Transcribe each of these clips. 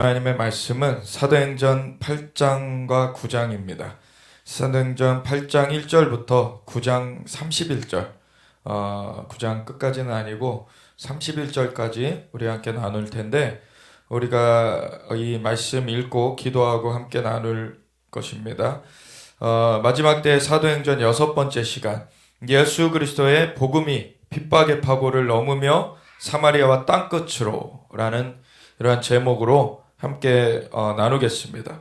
하나님의 말씀은 사도행전 8장과 9장입니다. 사도행전 8장 1절부터 9장 31절, 9장 끝까지는 아니고 31절까지 우리 함께 나눌 텐데, 우리가 이 말씀 읽고 기도하고 함께 나눌 것입니다. 마지막 때 사도행전 6번째 시간, 예수 그리스도의 복음이 핍박의 파고를 넘으며 사마리아와 땅끝으로 라는 이러한 제목으로 함께 나누겠습니다.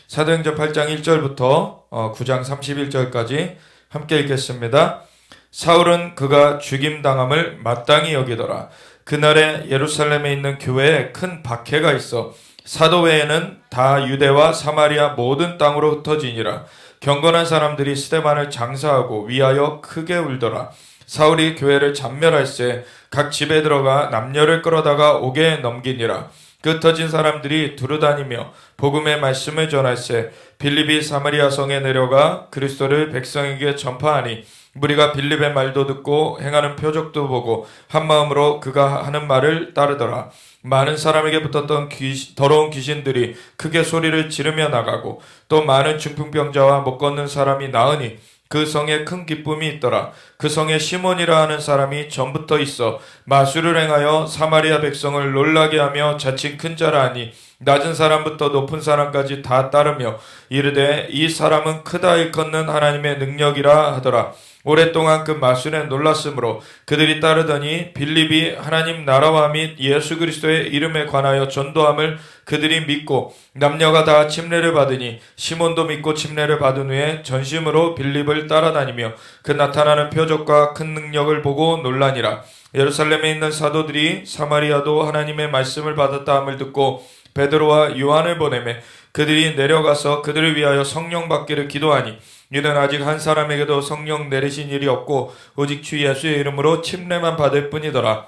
사도행전 8장 1절부터 9장 31절까지 함께 읽겠습니다. 사울은 그가 죽임당함을 마땅히 여기더라. 그날에 예루살렘에 있는 교회에 큰 박해가 있어 사도 외에는 다 유대와 사마리아 모든 땅으로 흩어지니라. 경건한 사람들이 스데반을 장사하고 위하여 크게 울더라. 사울이 교회를 잔멸할세 각 집에 들어가 남녀를 끌어다가 옥에 넘기니라. 그 흩어진 사람들이 두루다니며 복음의 말씀을 전할세 빌립이 사마리아 성에 내려가 그리스도를 백성에게 전파하니 무리가 빌립의 말도 듣고 행하는 표적도 보고 한마음으로 그가 하는 말을 따르더라. 많은 사람에게 붙었던 더러운 귀신들이 크게 소리를 지르며 나가고 또 많은 중풍병자와 못 걷는 사람이 나으니 그 성에 큰 기쁨이 있더라. 그 성에 시몬이라 하는 사람이 전부터 있어 마술을 행하여 사마리아 백성을 놀라게 하며 자칭 큰 자라 하니 낮은 사람부터 높은 사람까지 다 따르며 이르되 이 사람은 크다 일컫는 하나님의 능력이라 하더라. 오랫동안 그 마술에 놀랐으므로 그들이 따르더니 빌립이 하나님 나라와 및 예수 그리스도의 이름에 관하여 전도함을 그들이 믿고 남녀가 다 침례를 받으니 시몬도 믿고 침례를 받은 후에 전심으로 빌립을 따라다니며 그 나타나는 표적과 큰 능력을 보고 놀라니라. 예루살렘에 있는 사도들이 사마리아도 하나님의 말씀을 받았다 함을 듣고 베드로와 요한을 보내매 그들이 내려가서 그들을 위하여 성령 받기를 기도하니 이는 아직 한 사람에게도 성령 내리신 일이 없고 오직 주 예수의 이름으로 침례만 받을 뿐이더라.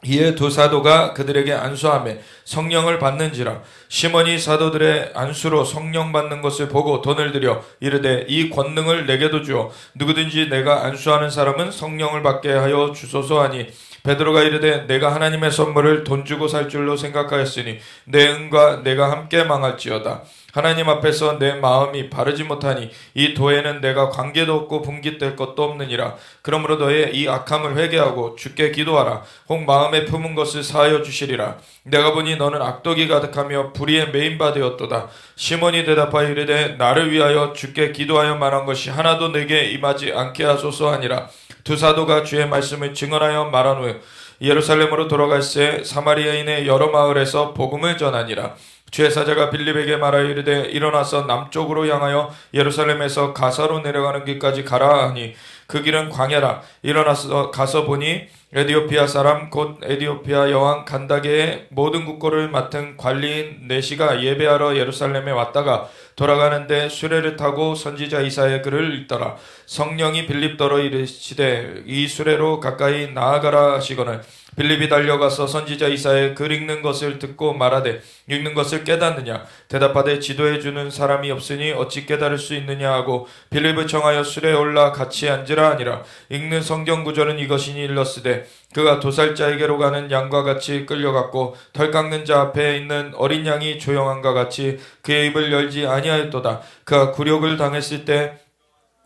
이에 두 사도가 그들에게 안수하며 성령을 받는지라. 시몬이 사도들의 안수로 성령 받는 것을 보고 돈을 들여 이르되 이 권능을 내게도 주어 누구든지 내가 안수하는 사람은 성령을 받게 하여 주소서 하니 베드로가 이르되 내가 하나님의 선물을 돈 주고 살 줄로 생각하였으니 내 은과 내가 함께 망할지어다. 하나님 앞에서 내 마음이 바르지 못하니 이 도에는 내가 관계도 없고 분깃될 것도 없느니라. 그러므로 너의 이 악함을 회개하고 주께 기도하라. 혹 마음에 품은 것을 사하여 주시리라. 내가 보니 너는 악독이 가득하며 불의에 매인바 되었도다. 시몬이 대답하여 이르되 나를 위하여 주께 기도하여 말한 것이 하나도 내게 임하지 않게 하소서 하니라. 두 사도가 주의 말씀을 증언하여 말한 후 예루살렘으로 돌아갈새 사마리아인의 여러 마을에서 복음을 전하니라. 주의 사자가 빌립에게 말하여 이르되 일어나서 남쪽으로 향하여 예루살렘에서 가사로 내려가는 길까지 가라 하니 그 길은 광야라. 일어나서 가서 보니 에디오피아 사람 곧 에디오피아 여왕 간다게의 모든 국고를 맡은 관리인 네시가 예배하러 예루살렘에 왔다가 돌아가는데 수레를 타고 선지자 이사야의 글을 읽더라. 성령이 빌립더러 이르시되 이 수레로 가까이 나아가라 하시거늘 빌립이 달려가서 선지자 이사야의 글 읽는 것을 듣고 말하되 읽는 것을 깨닫느냐. 대답하되 지도해주는 사람이 없으니 어찌 깨달을 수 있느냐 하고 빌립을 청하여 수레에 올라 같이 앉으라 하니라. 읽는 성경 구절은 이것이니 일렀으되 그가 도살자에게로 가는 양과 같이 끌려갔고 털 깎는 자 앞에 있는 어린 양이 조용함과 같이 그의 입을 열지 아니하였도다. 그가 굴욕을 당했을 때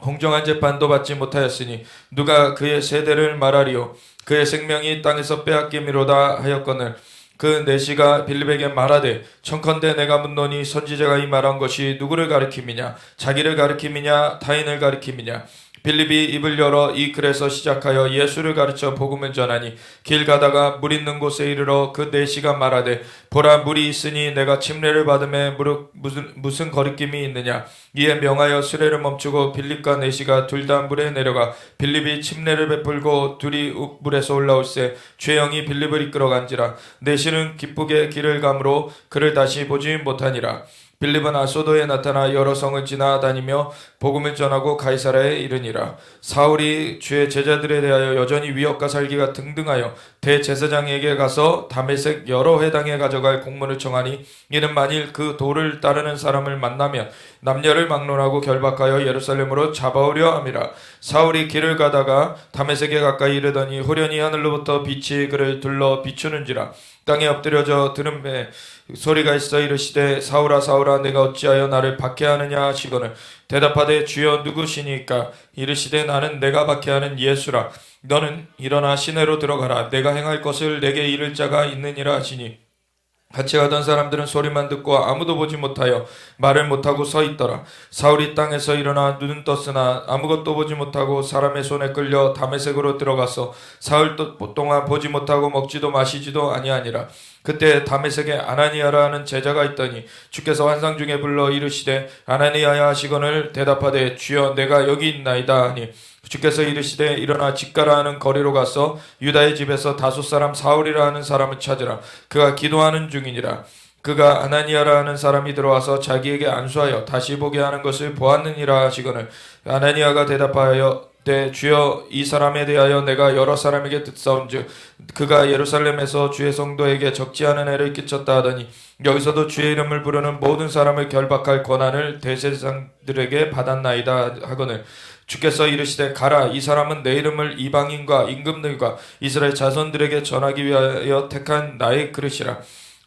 공정한 재판도 받지 못하였으니 누가 그의 세대를 말하리요. 그의 생명이 땅에서 빼앗김이로다 하였거늘 그 네시가 빌립에게 말하되 청컨대 내가 묻노니 선지자가 이 말한 것이 누구를 가리킴이냐. 자기를 가리킴이냐 타인을 가리킴이냐. 빌립이 입을 열어 이 글에서 시작하여 예수를 가르쳐 복음을 전하니 길 가다가 물 있는 곳에 이르러 그 네시가 말하되 보라 물이 있으니 내가 침례를 받음에 무슨 거리낌이 있느냐. 이에 명하여 수레를 멈추고 빌립과 네시가 둘 다 물에 내려가 빌립이 침례를 베풀고 둘이 물에서 올라올세 주의 영이 빌립을 이끌어간지라. 네시는 기쁘게 길을 가므로 그를 다시 보지 못하니라. 빌립은 아소도에 나타나 여러 성을 지나다니며 복음을 전하고 가이사라에 이르니라. 사울이 주의 제자들에 대하여 여전히 위협과 살기가 등등하여 대제사장에게 가서 다메섹 여러 회당에 가져갈 공문을 청하니 이는 만일 그 도를 따르는 사람을 만나면 남녀를 막론하고 결박하여 예루살렘으로 잡아오려 함이라. 사울이 길을 가다가 다메섹에 가까이 이르더니 호련히 하늘로부터 빛이 그를 둘러 비추는지라. 땅에 엎드려져 들음에 소리가 있어 이르시되 사울아 사울아 내가 어찌하여 나를 박해하느냐 하시거늘 대답하되 주여 누구시니까 이르시되 나는 내가 박해하는 예수라. 너는 일어나 시내로 들어가라. 내가 행할 것을 내게 이를 자가 있느니라 하시니 같이 가던 사람들은 소리만 듣고 아무도 보지 못하여 말을 못하고 서 있더라. 사울이 땅에서 일어나 눈은 떴으나 아무것도 보지 못하고 사람의 손에 끌려 다메섹으로 들어가서 사흘 동안 보지 못하고 먹지도 마시지도 아니하니라. 그때 다메섹에 아나니아라 하는 제자가 있더니 주께서 환상 중에 불러 이르시되 아나니아야 하시거늘 대답하되 주여 내가 여기 있나이다 하니 주께서 이르시되 일어나 집가라 하는 거리로 가서 유다의 집에서 다섯 사람 사울이라 하는 사람을 찾으라. 그가 기도하는 중이니라. 그가 아나니아라 하는 사람이 들어와서 자기에게 안수하여 다시 보게 하는 것을 보았느니라 하시거늘 아나니아가 대답하여 주여 이 사람에 대하여 내가 여러 사람에게 듣사온즉 그가 예루살렘에서 주의 성도에게 적지 않은 해를 끼쳤다 하더니 여기서도 주의 이름을 부르는 모든 사람을 결박할 권한을 대제사장들에게 받았나이다 하거늘 주께서 이르시되 가라. 이 사람은 내 이름을 이방인과 임금들과 이스라엘 자손들에게 전하기 위하여 택한 나의 그릇이라.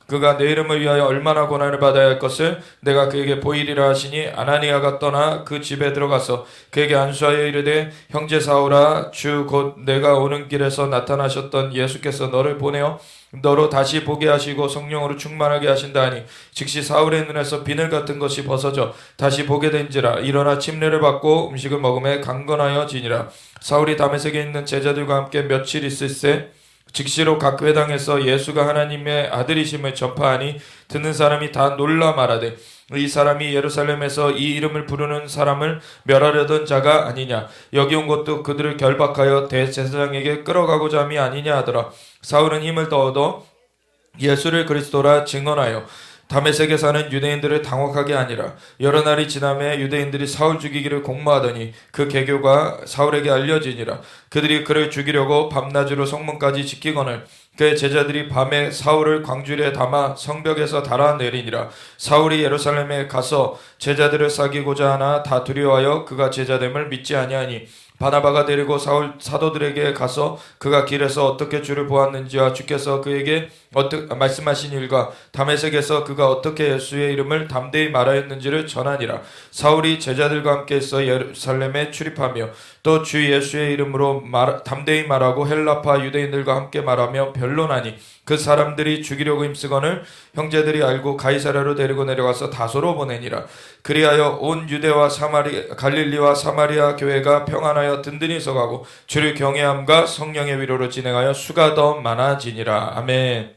그가 내 이름을 위하여 얼마나 고난을 받아야 할 것을 내가 그에게 보이리라 하시니 아나니아가 떠나 그 집에 들어가서 그에게 안수하여 이르되 형제 사울아 주 곧 내가 오는 길에서 나타나셨던 예수께서 너를 보내어 너로 다시 보게 하시고 성령으로 충만하게 하신다 하니 즉시 사울의 눈에서 비늘 같은 것이 벗어져 다시 보게 된지라. 일어나 침례를 받고 음식을 먹음에 강건하여 지니라. 사울이 다메섹에 있는 제자들과 함께 며칠 있을새 즉시로 각 회당에서 예수가 하나님의 아들이심을 전파하니 듣는 사람이 다 놀라 말하되 이 사람이 예루살렘에서 이 이름을 부르는 사람을 멸하려던 자가 아니냐. 여기 온 것도 그들을 결박하여 대제사장에게 끌어가고자 함이 아니냐 하더라. 사울은 힘을 더 얻어 예수를 그리스도라 증언하여 다메섹에 사는 유대인들을 당혹하게 하니라. 여러 날이 지남에 유대인들이 사울 죽이기를 공모하더니 그 계교가 사울에게 알려지니라. 그들이 그를 죽이려고 밤낮으로 성문까지 지키거늘 그의 제자들이 밤에 사울을 광주리에 담아 성벽에서 달아내리니라. 사울이 예루살렘에 가서 제자들을 사귀고자 하나 다 두려워하여 그가 제자됨을 믿지 아니하니 바나바가 데리고 사울 사도들에게 가서 그가 길에서 어떻게 주를 보았는지와 주께서 그에게 말씀하신 일과 다메섹에서 그가 어떻게 예수의 이름을 담대히 말하였는지를 전하니라. 사울이 제자들과 함께서 예루살렘에 출입하며 또 주 예수의 이름으로 담대히 말하고 헬라파 유대인들과 함께 말하며 변론하니 그 사람들이 죽이려고 힘쓰거늘 형제들이 알고 가이사랴로 데리고 내려가서 다소로 보내니라. 그리하여 온 유대와 갈릴리와 사마리아 교회가 평안하여 든든히 서가고 주를 경외함과 성령의 위로로 진행하여 수가 더 많아지니라. 아멘.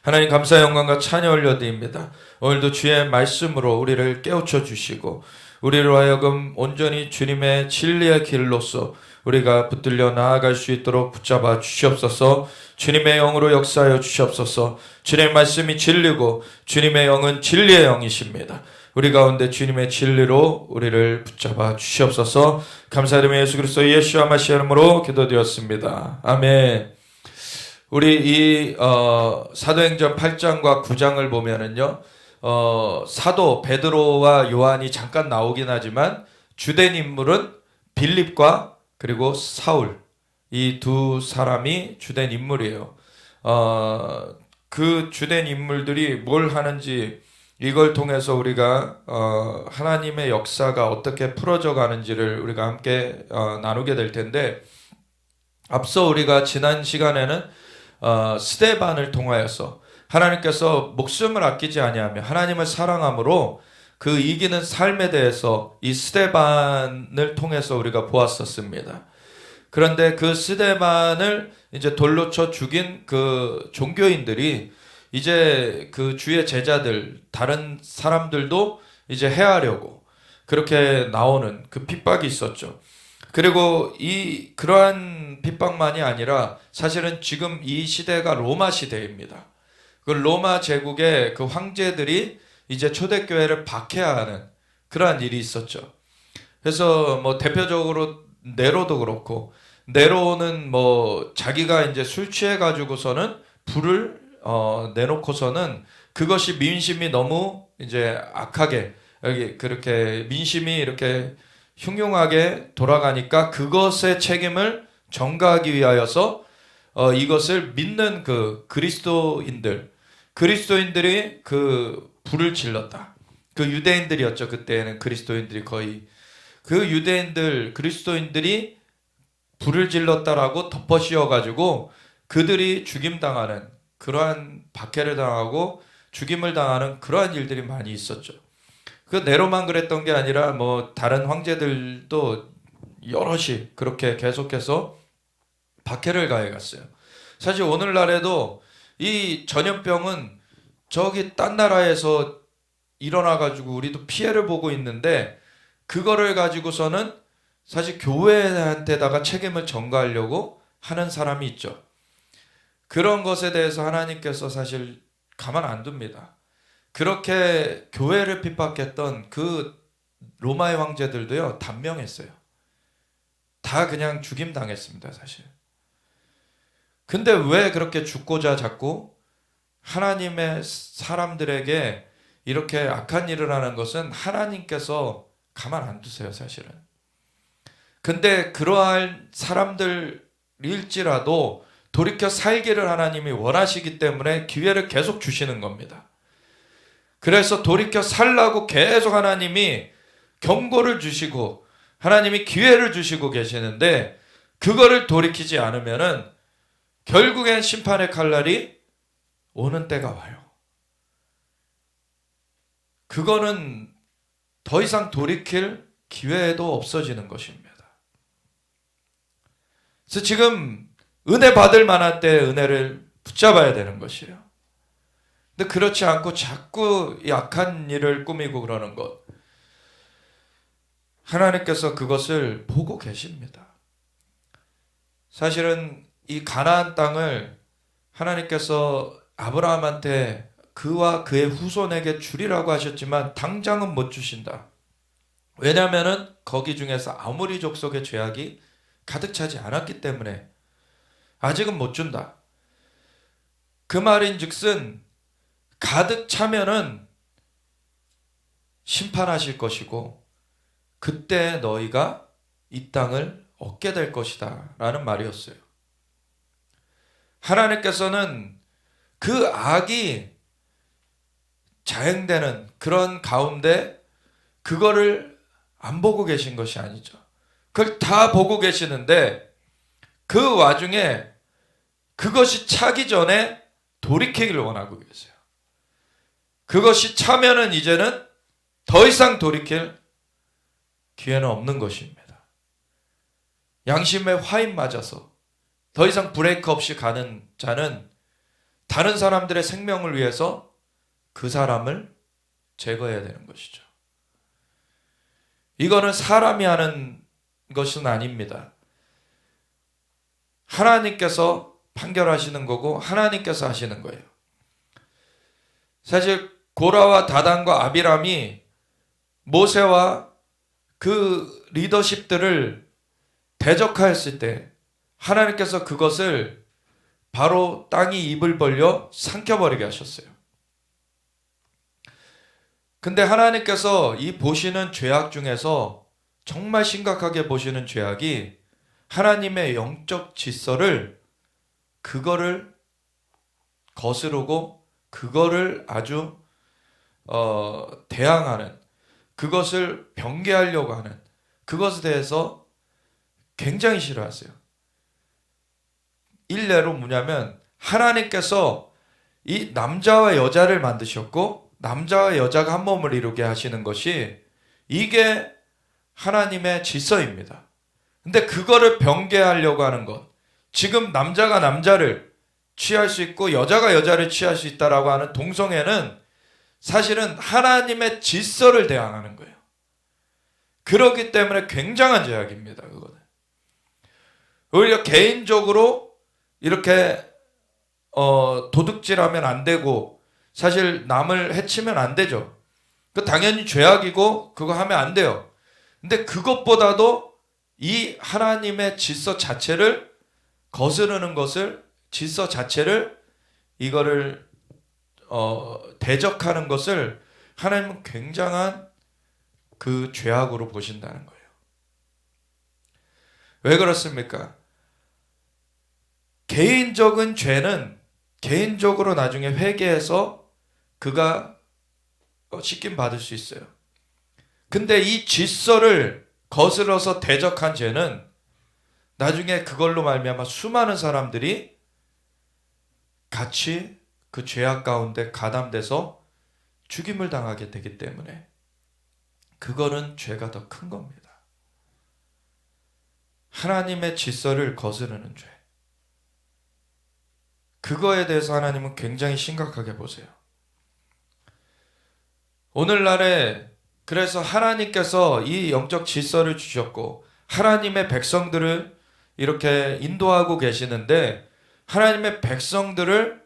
하나님 감사의 영광과 찬양 올려드립니다. 오늘도 주의 말씀으로 우리를 깨우쳐 주시고 우리로 하여금 온전히 주님의 진리의 길로서 우리가 붙들려 나아갈 수 있도록 붙잡아 주시옵소서. 주님의 영으로 역사하여 주시옵소서. 주님의 말씀이 진리고 주님의 영은 진리의 영이십니다. 우리 가운데 주님의 진리로 우리를 붙잡아 주시옵소서. 감사드리며 예수 그리스도 예수와 마시아 이름으로 기도드렸습니다. 아멘. 우리 이 사도행전 8장과 9장을 보면은요, 사도 베드로와 요한이 잠깐 나오긴 하지만 주된 인물은 빌립과 그리고 사울, 이 두 사람이 주된 인물이에요. 그 주된 인물들이 뭘 하는지 이걸 통해서 우리가 하나님의 역사가 어떻게 풀어져 가는지를 우리가 함께 나누게 될 텐데, 앞서 우리가 지난 시간에는 스데반을 통하여서 하나님께서 목숨을 아끼지 아니하며 하나님을 사랑함으로 그 이기는 삶에 대해서 이 스데반을 통해서 우리가 보았었습니다. 그런데 그 스데반을 이제 돌로 쳐 죽인 그 종교인들이 이제 그 주의 제자들, 다른 사람들도 이제 해하려고 그렇게 나오는 그 핍박이 있었죠. 그리고 그러한 핍박만이 아니라 사실은 지금 이 시대가 로마 시대입니다. 그 로마 제국의 그 황제들이 이제 초대교회를 박해하는 그러한 일이 있었죠. 그래서 뭐 대표적으로 네로도 그렇고, 네로는 뭐 자기가 이제 술 취해 가지고서는 불을 내놓고서는 그것이 민심이 너무 이제 악하게 그렇게 민심이 이렇게 흉흉하게 돌아가니까 그것의 책임을 전가하기 위하여서 이것을 믿는 그 그리스도인들이 그 불을 질렀다. 그 유대인들이었죠. 그때는 그리스도인들이 거의 그 그리스도인들이 불을 질렀다라고 덮어씌워가지고 그들이 죽임당하는 그러한 박해를 당하고 죽임을 당하는 그러한 일들이 많이 있었죠. 그 네로만 그랬던 게 아니라 뭐 다른 황제들도 여럿이 그렇게 계속해서 박해를 가해갔어요. 사실 오늘날에도 이 전염병은 저기 딴 나라에서 일어나가지고 우리도 피해를 보고 있는데 그거를 가지고서는 사실 교회한테다가 책임을 전가하려고 하는 사람이 있죠. 그런 것에 대해서 하나님께서 사실 가만 안 둡니다. 그렇게 교회를 핍박했던 그 로마의 황제들도요, 단명했어요. 다 그냥 죽임 당했습니다, 사실. 근데 왜 그렇게 죽고자 자꾸 하나님의 사람들에게 이렇게 악한 일을 하는 것은 하나님께서 가만 안 두세요, 사실은. 근데 그러한 사람들일지라도 돌이켜 살기를 하나님이 원하시기 때문에 기회를 계속 주시는 겁니다. 그래서 돌이켜 살라고 계속 하나님이 경고를 주시고 하나님이 기회를 주시고 계시는데 그거를 돌이키지 않으면은 결국엔 심판의 칼날이 오는 때가 와요. 그거는 더 이상 돌이킬 기회도 없어지는 것입니다. 그래서 지금 은혜 받을 만한 때 은혜를 붙잡아야 되는 것이에요. 근데 그렇지 않고 자꾸 약한 일을 꾸미고 그러는 것. 하나님께서 그것을 보고 계십니다. 사실은 이 가나안 땅을 하나님께서 아브라함한테 그와 그의 후손에게 주리라고 하셨지만 당장은 못 주신다. 왜냐하면 거기 중에서 아모리 족속의 죄악이 가득 차지 않았기 때문에 아직은 못 준다. 그 말인즉슨 가득 차면은 심판하실 것이고 그때 너희가 이 땅을 얻게 될 것이다 라는 말이었어요. 하나님께서는 그 악이 자행되는 그런 가운데 그거를 안 보고 계신 것이 아니죠. 그걸 다 보고 계시는데 그 와중에 그것이 차기 전에 돌이키기를 원하고 계세요. 그것이 차면은 이제는 더 이상 돌이킬 기회는 없는 것입니다. 양심의 화인 맞아서 더 이상 브레이크 없이 가는 자는 다른 사람들의 생명을 위해서 그 사람을 제거해야 되는 것이죠. 이거는 사람이 하는 것은 아닙니다. 하나님께서 판결하시는 거고 하나님께서 하시는 거예요. 사실 고라와 다단과 아비람이 모세와 그 리더십들을 대적하였을 때 하나님께서 그것을 바로 땅이 입을 벌려 삼켜버리게 하셨어요. 근데 하나님께서 이 보시는 죄악 중에서 정말 심각하게 보시는 죄악이 하나님의 영적 질서를 그거를 거스르고 그거를 아주 대항하는 그것을 변개하려고 하는 그것에 대해서 굉장히 싫어하세요. 일례로 뭐냐면 하나님께서 이 남자와 여자를 만드셨고 남자와 여자가 한 몸을 이루게 하시는 것이 이게 하나님의 질서입니다. 근데 그거를 변개하려고 하는 것. 지금 남자가 남자를 취할 수 있고 여자가 여자를 취할 수 있다라고 하는 동성애는 사실은 하나님의 질서를 대항하는 거예요. 그렇기 때문에 굉장한 죄악입니다. 그거는. 오히려 개인적으로 이렇게 도둑질하면 안 되고 사실 남을 해치면 안 되죠. 그 당연히 죄악이고 그거 하면 안 돼요. 근데 그것보다도 이 하나님의 질서 자체를 거스르는 것을 질서 자체를 이거를 대적하는 것을 하나님은 굉장한 그 죄악으로 보신다는 거예요. 왜 그렇습니까? 개인적인 죄는 개인적으로 나중에 회개해서 그가 씻김 받을 수 있어요. 근데 이 질서를 거스러서 대적한 죄는 나중에 그걸로 말미암아 수많은 사람들이 같이 그 죄악 가운데 가담돼서 죽임을 당하게 되기 때문에 그거는 죄가 더 큰 겁니다. 하나님의 질서를 거스르는 죄. 그거에 대해서 하나님은 굉장히 심각하게 보세요. 오늘날에 그래서 하나님께서 이 영적 질서를 주셨고 하나님의 백성들을 이렇게 인도하고 계시는데 하나님의 백성들을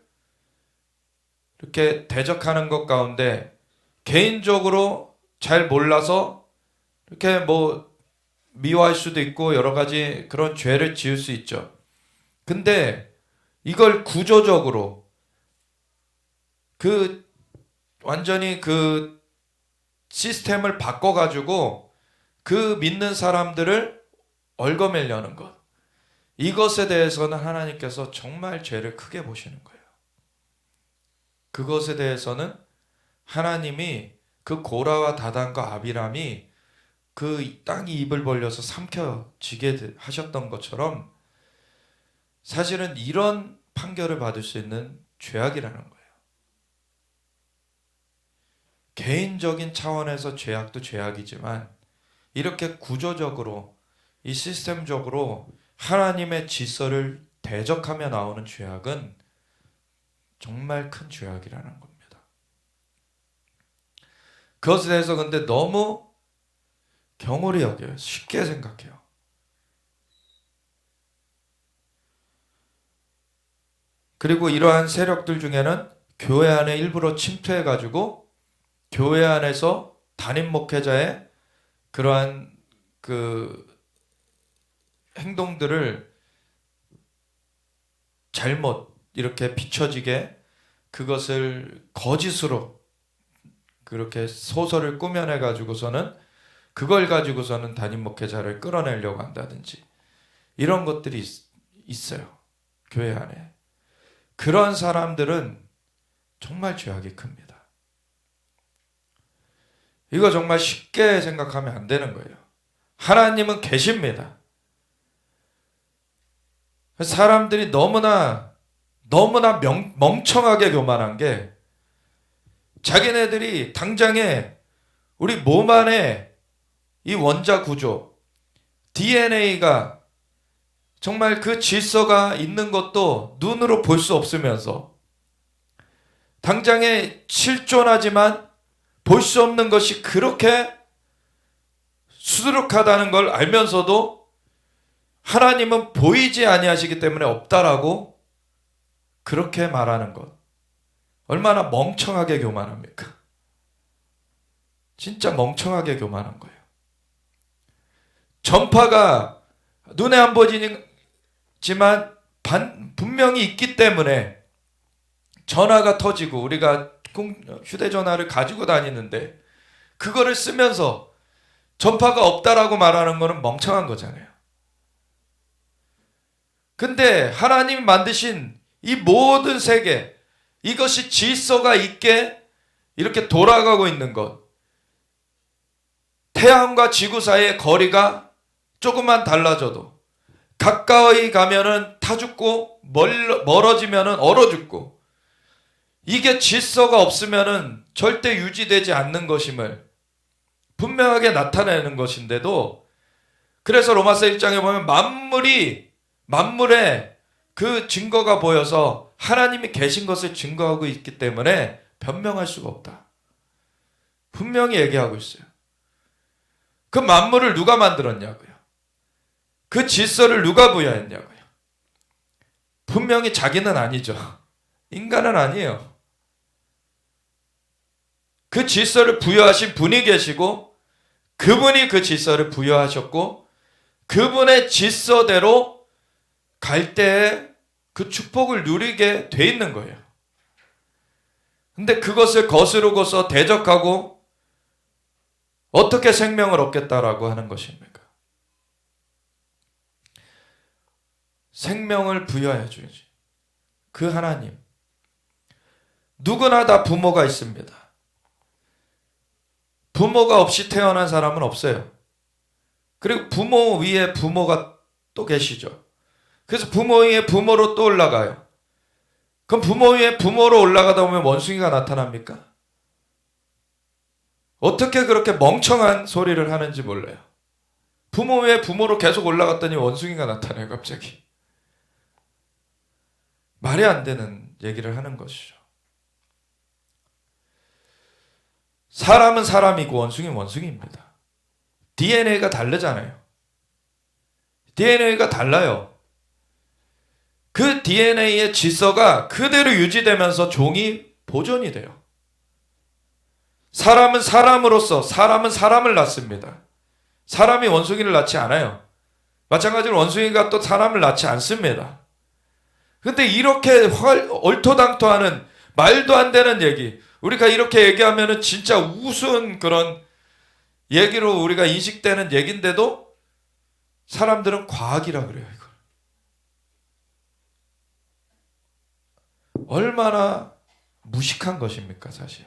이렇게 대적하는 것 가운데 개인적으로 잘 몰라서 이렇게 뭐 미워할 수도 있고 여러 가지 그런 죄를 지을 수 있죠. 근데 이걸 구조적으로 완전히 그 시스템을 바꿔가지고 그 믿는 사람들을 얽어매려는 것. 이것에 대해서는 하나님께서 정말 죄를 크게 보시는 거예요. 그것에 대해서는 하나님이 그 고라와 다단과 아비람이 그 땅이 입을 벌려서 삼켜지게 하셨던 것처럼 사실은 이런 판결을 받을 수 있는 죄악이라는 거예요. 개인적인 차원에서 죄악도 죄악이지만 이렇게 구조적으로 이 시스템적으로 하나님의 질서를 대적하며 나오는 죄악은 정말 큰 죄악이라는 겁니다. 그것에 대해서 근데 너무 경홀히 여겨요. 쉽게 생각해요. 그리고 이러한 세력들 중에는 교회 안에 일부러 침투해가지고 교회 안에서 담임 목회자의 그러한 그 행동들을 잘못 이렇게 비춰지게 그것을 거짓으로 그렇게 소설을 꾸며내 가지고서는 그걸 가지고서는 담임 목회자를 끌어내려고 한다든지 이런 것들이 있어요. 교회 안에. 그런 사람들은 정말 죄악이 큽니다. 이거 정말 쉽게 생각하면 안 되는 거예요. 하나님은 계십니다. 사람들이 너무나 멍청하게 교만한 게 자기네들이 당장에 우리 몸 안에 이 원자 구조, DNA가 정말 그 질서가 있는 것도 눈으로 볼 수 없으면서 당장에 실존하지만 볼 수 없는 것이 그렇게 수두룩하다는 걸 알면서도 하나님은 보이지 아니하시기 때문에 없다라고 그렇게 말하는 것. 얼마나 멍청하게 교만합니까? 진짜 멍청하게 교만한 거예요. 전파가 눈에 안 보이지만 분명히 있기 때문에 전화가 터지고 우리가 휴대전화를 가지고 다니는데 그거를 쓰면서 전파가 없다라고 말하는 거는 멍청한 거잖아요. 근데 하나님이 만드신 이 모든 세계, 이것이 질서가 있게 이렇게 돌아가고 있는 것, 태양과 지구 사이의 거리가 조금만 달라져도 가까이 가면은 타 죽고 멀어지면은 얼어 죽고 이게 질서가 없으면은 절대 유지되지 않는 것임을 분명하게 나타내는 것인데도 그래서 로마서 1장에 보면 만물에 그 증거가 보여서 하나님이 계신 것을 증거하고 있기 때문에 변명할 수가 없다. 분명히 얘기하고 있어요. 그 만물을 누가 만들었냐고요. 그 질서를 누가 부여했냐고요. 분명히 자기는 아니죠. 인간은 아니에요. 그 질서를 부여하신 분이 계시고 그분이 그 질서를 부여하셨고 그분의 질서대로 갈 때에 그 축복을 누리게 돼 있는 거예요. 근데 그것을 거스르고서 대적하고 어떻게 생명을 얻겠다라고 하는 것입니까? 생명을 부여해 주지. 그 하나님. 누구나 다 부모가 있습니다. 부모가 없이 태어난 사람은 없어요. 그리고 부모 위에 부모가 또 계시죠. 그래서 부모 위에 부모로 또 올라가요. 그럼 부모 위에 부모로 올라가다 보면 원숭이가 나타납니까? 어떻게 그렇게 멍청한 소리를 하는지 몰라요. 부모 위에 부모로 계속 올라갔더니 원숭이가 나타나요, 갑자기. 말이 안 되는 얘기를 하는 것이죠. 사람은 사람이고 원숭이는 원숭이입니다. DNA가 다르잖아요. DNA가 달라요. 그 DNA의 질서가 그대로 유지되면서 종이 보존이 돼요. 사람은 사람으로서 사람은 사람을 낳습니다. 사람이 원숭이를 낳지 않아요. 마찬가지로 원숭이가 또 사람을 낳지 않습니다. 근데 이렇게 얼토당토하는 말도 안 되는 얘기, 우리가 이렇게 얘기하면은 진짜 우스운 그런 얘기로 우리가 인식되는 얘기인데도 사람들은 과학이라 그래요, 이걸. 얼마나 무식한 것입니까, 사실.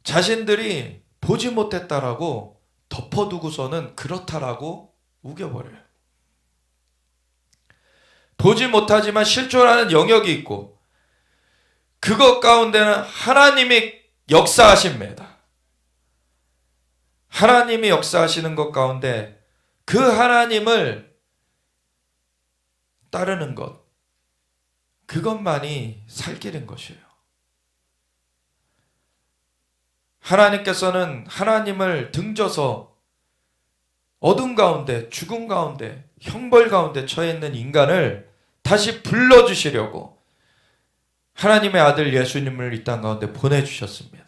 자신들이 보지 못했다라고 덮어두고서는 그렇다라고 우겨버려요. 보지 못하지만 실존하는 영역이 있고 그것 가운데는 하나님이 역사하십니다. 하나님이 역사하시는 것 가운데 그 하나님을 따르는 것, 그것만이 살 길인 것이에요. 하나님께서는 하나님을 등져서 어둠 가운데, 죽음 가운데, 형벌 가운데 처해 있는 인간을 다시 불러주시려고 하나님의 아들 예수님을 이 땅 가운데 보내주셨습니다.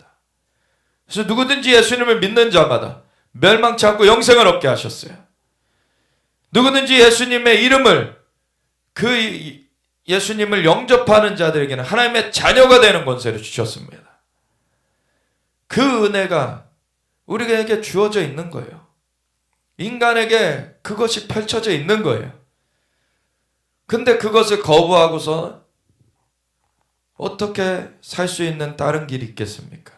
그래서 누구든지 예수님을 믿는 자마다 멸망치 않고 영생을 얻게 하셨어요. 누구든지 예수님의 이름을, 그 예수님을 영접하는 자들에게는 하나님의 자녀가 되는 권세를 주셨습니다. 그 은혜가 우리에게 주어져 있는 거예요. 인간에게 그것이 펼쳐져 있는 거예요. 근데 그것을 거부하고서 어떻게 살 수 있는 다른 길이 있겠습니까?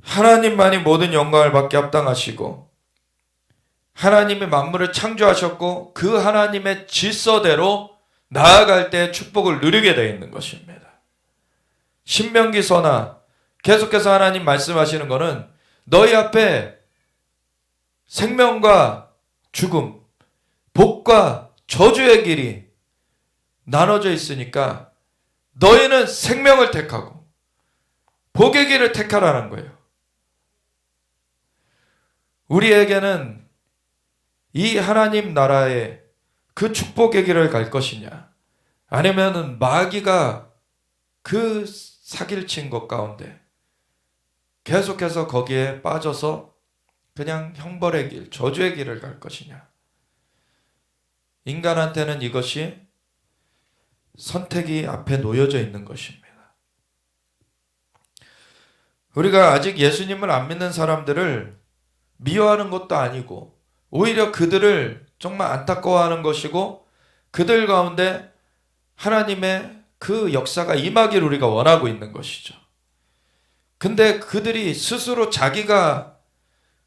하나님만이 모든 영광을 받게 합당하시고 하나님이 만물을 창조하셨고 그 하나님의 질서대로 나아갈 때 축복을 누리게 되어 있는 것입니다. 신명기서나 계속해서 하나님 말씀하시는 것은 너희 앞에 생명과 죽음, 복과 저주의 길이 나눠져 있으니까 너희는 생명을 택하고 복의 길을 택하라는 거예요. 우리에게는 이 하나님 나라의 그 축복의 길을 갈 것이냐, 아니면은 마귀가 그 사기를 친 것 가운데 계속해서 거기에 빠져서 그냥 형벌의 길, 저주의 길을 갈 것이냐. 인간한테는 이것이 선택이 앞에 놓여져 있는 것입니다. 우리가 아직 예수님을 안 믿는 사람들을 미워하는 것도 아니고 오히려 그들을 정말 안타까워하는 것이고 그들 가운데 하나님의 그 역사가 임하기를 우리가 원하고 있는 것이죠. 근데 그들이 스스로 자기가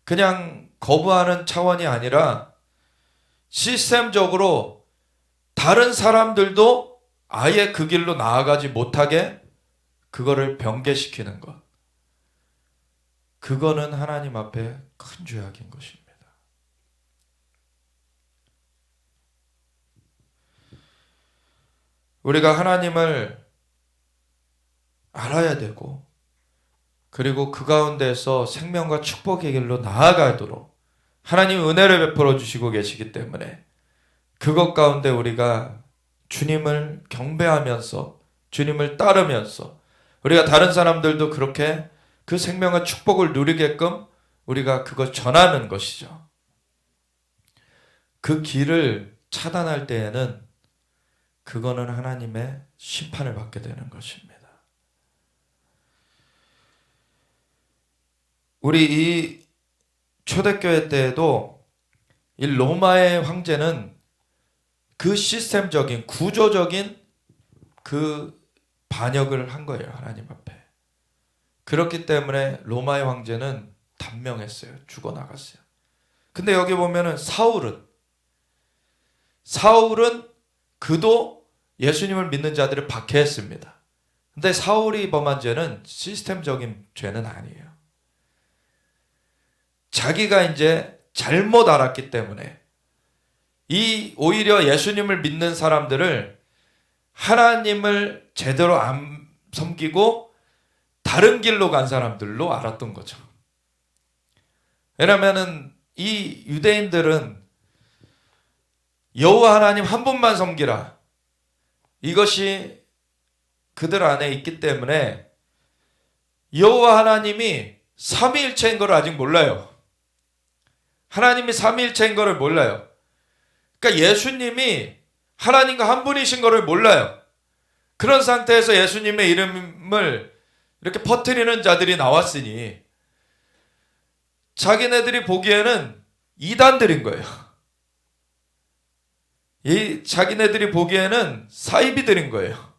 그냥 거부하는 차원이 아니라 시스템적으로 다른 사람들도 아예 그 길로 나아가지 못하게 그거를 병개시키는 것. 그거는 하나님 앞에 큰 죄악인 것입니다. 우리가 하나님을 알아야 되고 그리고 그 가운데서 생명과 축복의 길로 나아가도록 하나님 은혜를 베풀어 주시고 계시기 때문에 그것 가운데 우리가 주님을 경배하면서 주님을 따르면서 우리가 다른 사람들도 그렇게 그 생명과 축복을 누리게끔 우리가 그걸 전하는 것이죠. 그 길을 차단할 때에는 그거는 하나님의 심판을 받게 되는 것입니다. 우리 이 초대교회 때에도 이 로마의 황제는 그 시스템적인 구조적인 그 반역을 한 거예요. 하나님 앞에. 그렇기 때문에 로마의 황제는 단명했어요. 죽어나갔어요. 근데 여기 보면은 사울은 그도 예수님을 믿는 자들을 박해했습니다. 근데 사울이 범한 죄는 시스템적인 죄는 아니에요. 자기가 이제 잘못 알았기 때문에 오히려 예수님을 믿는 사람들을 하나님을 제대로 안 섬기고 다른 길로 간 사람들로 알았던 거죠. 왜냐하면 이 유대인들은 여호와 하나님 한 분만 섬기라, 이것이 그들 안에 있기 때문에 여호와 하나님이 삼위일체인 걸 아직 몰라요. 하나님이 삼위일체인 것을 몰라요. 그러니까 예수님이 하나님과 한 분이신 것을 몰라요. 그런 상태에서 예수님의 이름을 이렇게 퍼뜨리는 자들이 나왔으니 자기네들이 보기에는 이단들인 거예요. 자기네들이 보기에는 사이비들인 거예요.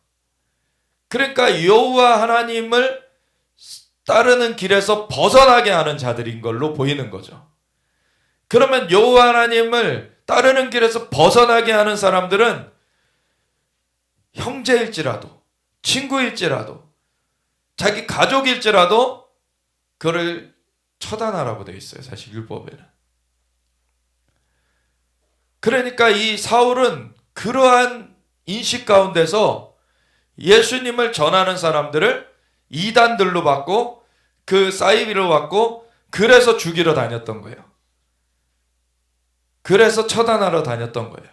그러니까 여호와 하나님을 따르는 길에서 벗어나게 하는 자들인 걸로 보이는 거죠. 그러면 여호와 하나님을 따르는 길에서 벗어나게 하는 사람들은 형제일지라도 친구일지라도 자기 가족일지라도 그를 처단하라고 되어 있어요. 사실 율법에는. 그러니까 이 사울은 그러한 인식 가운데서 예수님을 전하는 사람들을 이단들로 받고 그 사이비로 받고 그래서 죽이러 다녔던 거예요. 그래서 처단하러 다녔던 거예요.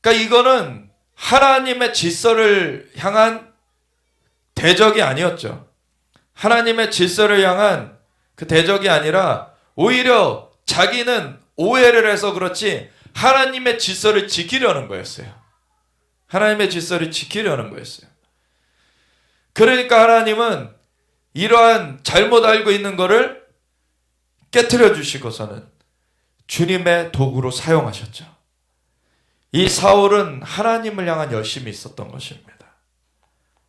그러니까 이거는 하나님의 질서를 향한 대적이 아니었죠. 하나님의 질서를 향한 그 대적이 아니라 오히려 자기는 오해를 해서 그렇지 하나님의 질서를 지키려는 거였어요. 하나님의 질서를 지키려는 거였어요. 그러니까 하나님은 이러한 잘못 알고 있는 것을 깨트려 주시고서는 주님의 도구로 사용하셨죠. 이 사울은 하나님을 향한 열심이 있었던 것입니다.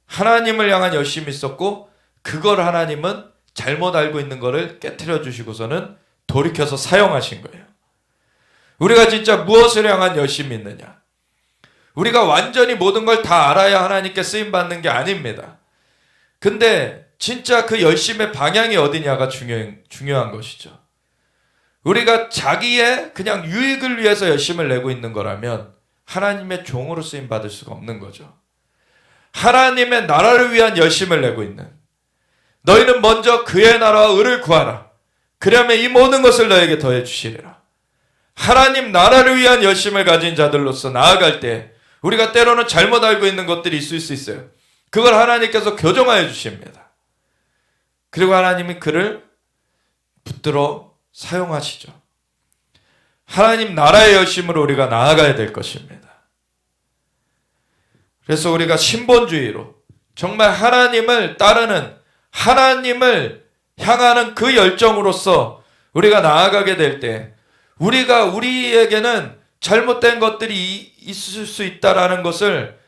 하나님을 향한 열심이 있었고 그걸 하나님은 잘못 알고 있는 것을 깨트려 주시고서는 돌이켜서 사용하신 거예요. 우리가 진짜 무엇을 향한 열심이 있느냐? 우리가 완전히 모든 걸 다 알아야 하나님께 쓰임받는 게 아닙니다. 근데 진짜 그 열심의 방향이 어디냐가 중요한 것이죠. 우리가 자기의 그냥 유익을 위해서 열심을 내고 있는 거라면 하나님의 종으로 쓰임받을 수가 없는 거죠. 하나님의 나라를 위한 열심을 내고 있는, 너희는 먼저 그의 나라와 의를 구하라. 그러면 이 모든 것을 너에게 더해 주시리라. 하나님 나라를 위한 열심을 가진 자들로서 나아갈 때 우리가 때로는 잘못 알고 있는 것들이 있을 수 있어요. 그걸 하나님께서 교정하여 주십니다. 그리고 하나님이 그를 붙들어 사용하시죠. 하나님 나라의 열심으로 우리가 나아가야 될 것입니다. 그래서 우리가 신본주의로 정말 하나님을 따르는, 하나님을 향하는 그 열정으로서 우리가 나아가게 될 때 우리에게는 잘못된 것들이 있을 수 있다라는 것을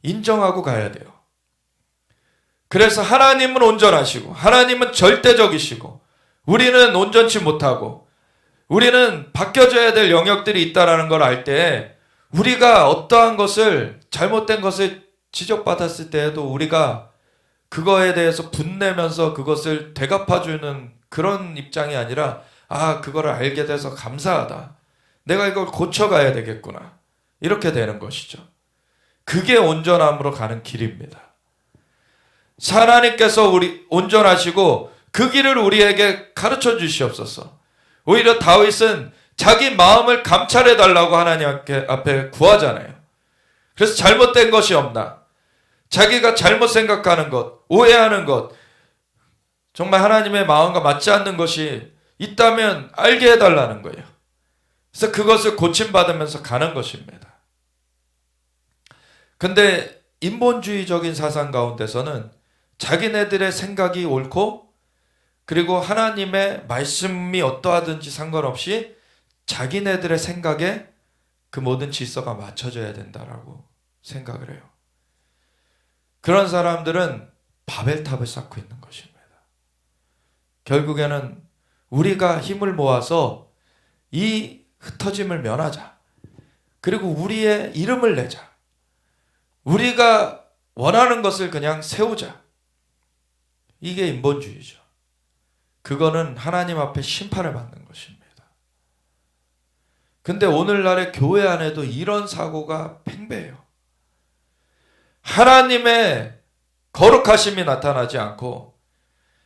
인정하고 가야 돼요. 그래서 하나님은 온전하시고 하나님은 절대적이시고 우리는 온전치 못하고 우리는 바뀌어져야 될 영역들이 있다라는 걸 알 때 우리가 어떠한 것을, 잘못된 것을 지적받았을 때에도 우리가 그거에 대해서 분내면서 그것을 되갚아주는 그런 입장이 아니라, 아, 그거를 알게 돼서 감사하다. 내가 이걸 고쳐가야 되겠구나. 이렇게 되는 것이죠. 그게 온전함으로 가는 길입니다. 하나님께서 우리 온전하시고 그 길을 우리에게 가르쳐 주시옵소서. 오히려 다윗은 자기 마음을 감찰해 달라고 하나님 앞에 구하잖아요. 그래서 잘못된 것이 없나? 자기가 잘못 생각하는 것, 오해하는 것, 정말 하나님의 마음과 맞지 않는 것이 있다면 알게 해달라는 거예요. 그래서 그것을 고침받으면서 가는 것입니다. 근데 인본주의적인 사상 가운데서는 자기네들의 생각이 옳고 그리고 하나님의 말씀이 어떠하든지 상관없이 자기네들의 생각에 그 모든 질서가 맞춰져야 된다라고 생각을 해요. 그런 사람들은 바벨탑을 쌓고 있는 것입니다. 결국에는 우리가 힘을 모아서 이 흩어짐을 면하자. 그리고 우리의 이름을 내자. 우리가 원하는 것을 그냥 세우자. 이게 인본주의죠. 그거는 하나님 앞에 심판을 받는 것입니다. 근데 오늘날의 교회 안에도 이런 사고가 팽배해요. 하나님의 거룩하심이 나타나지 않고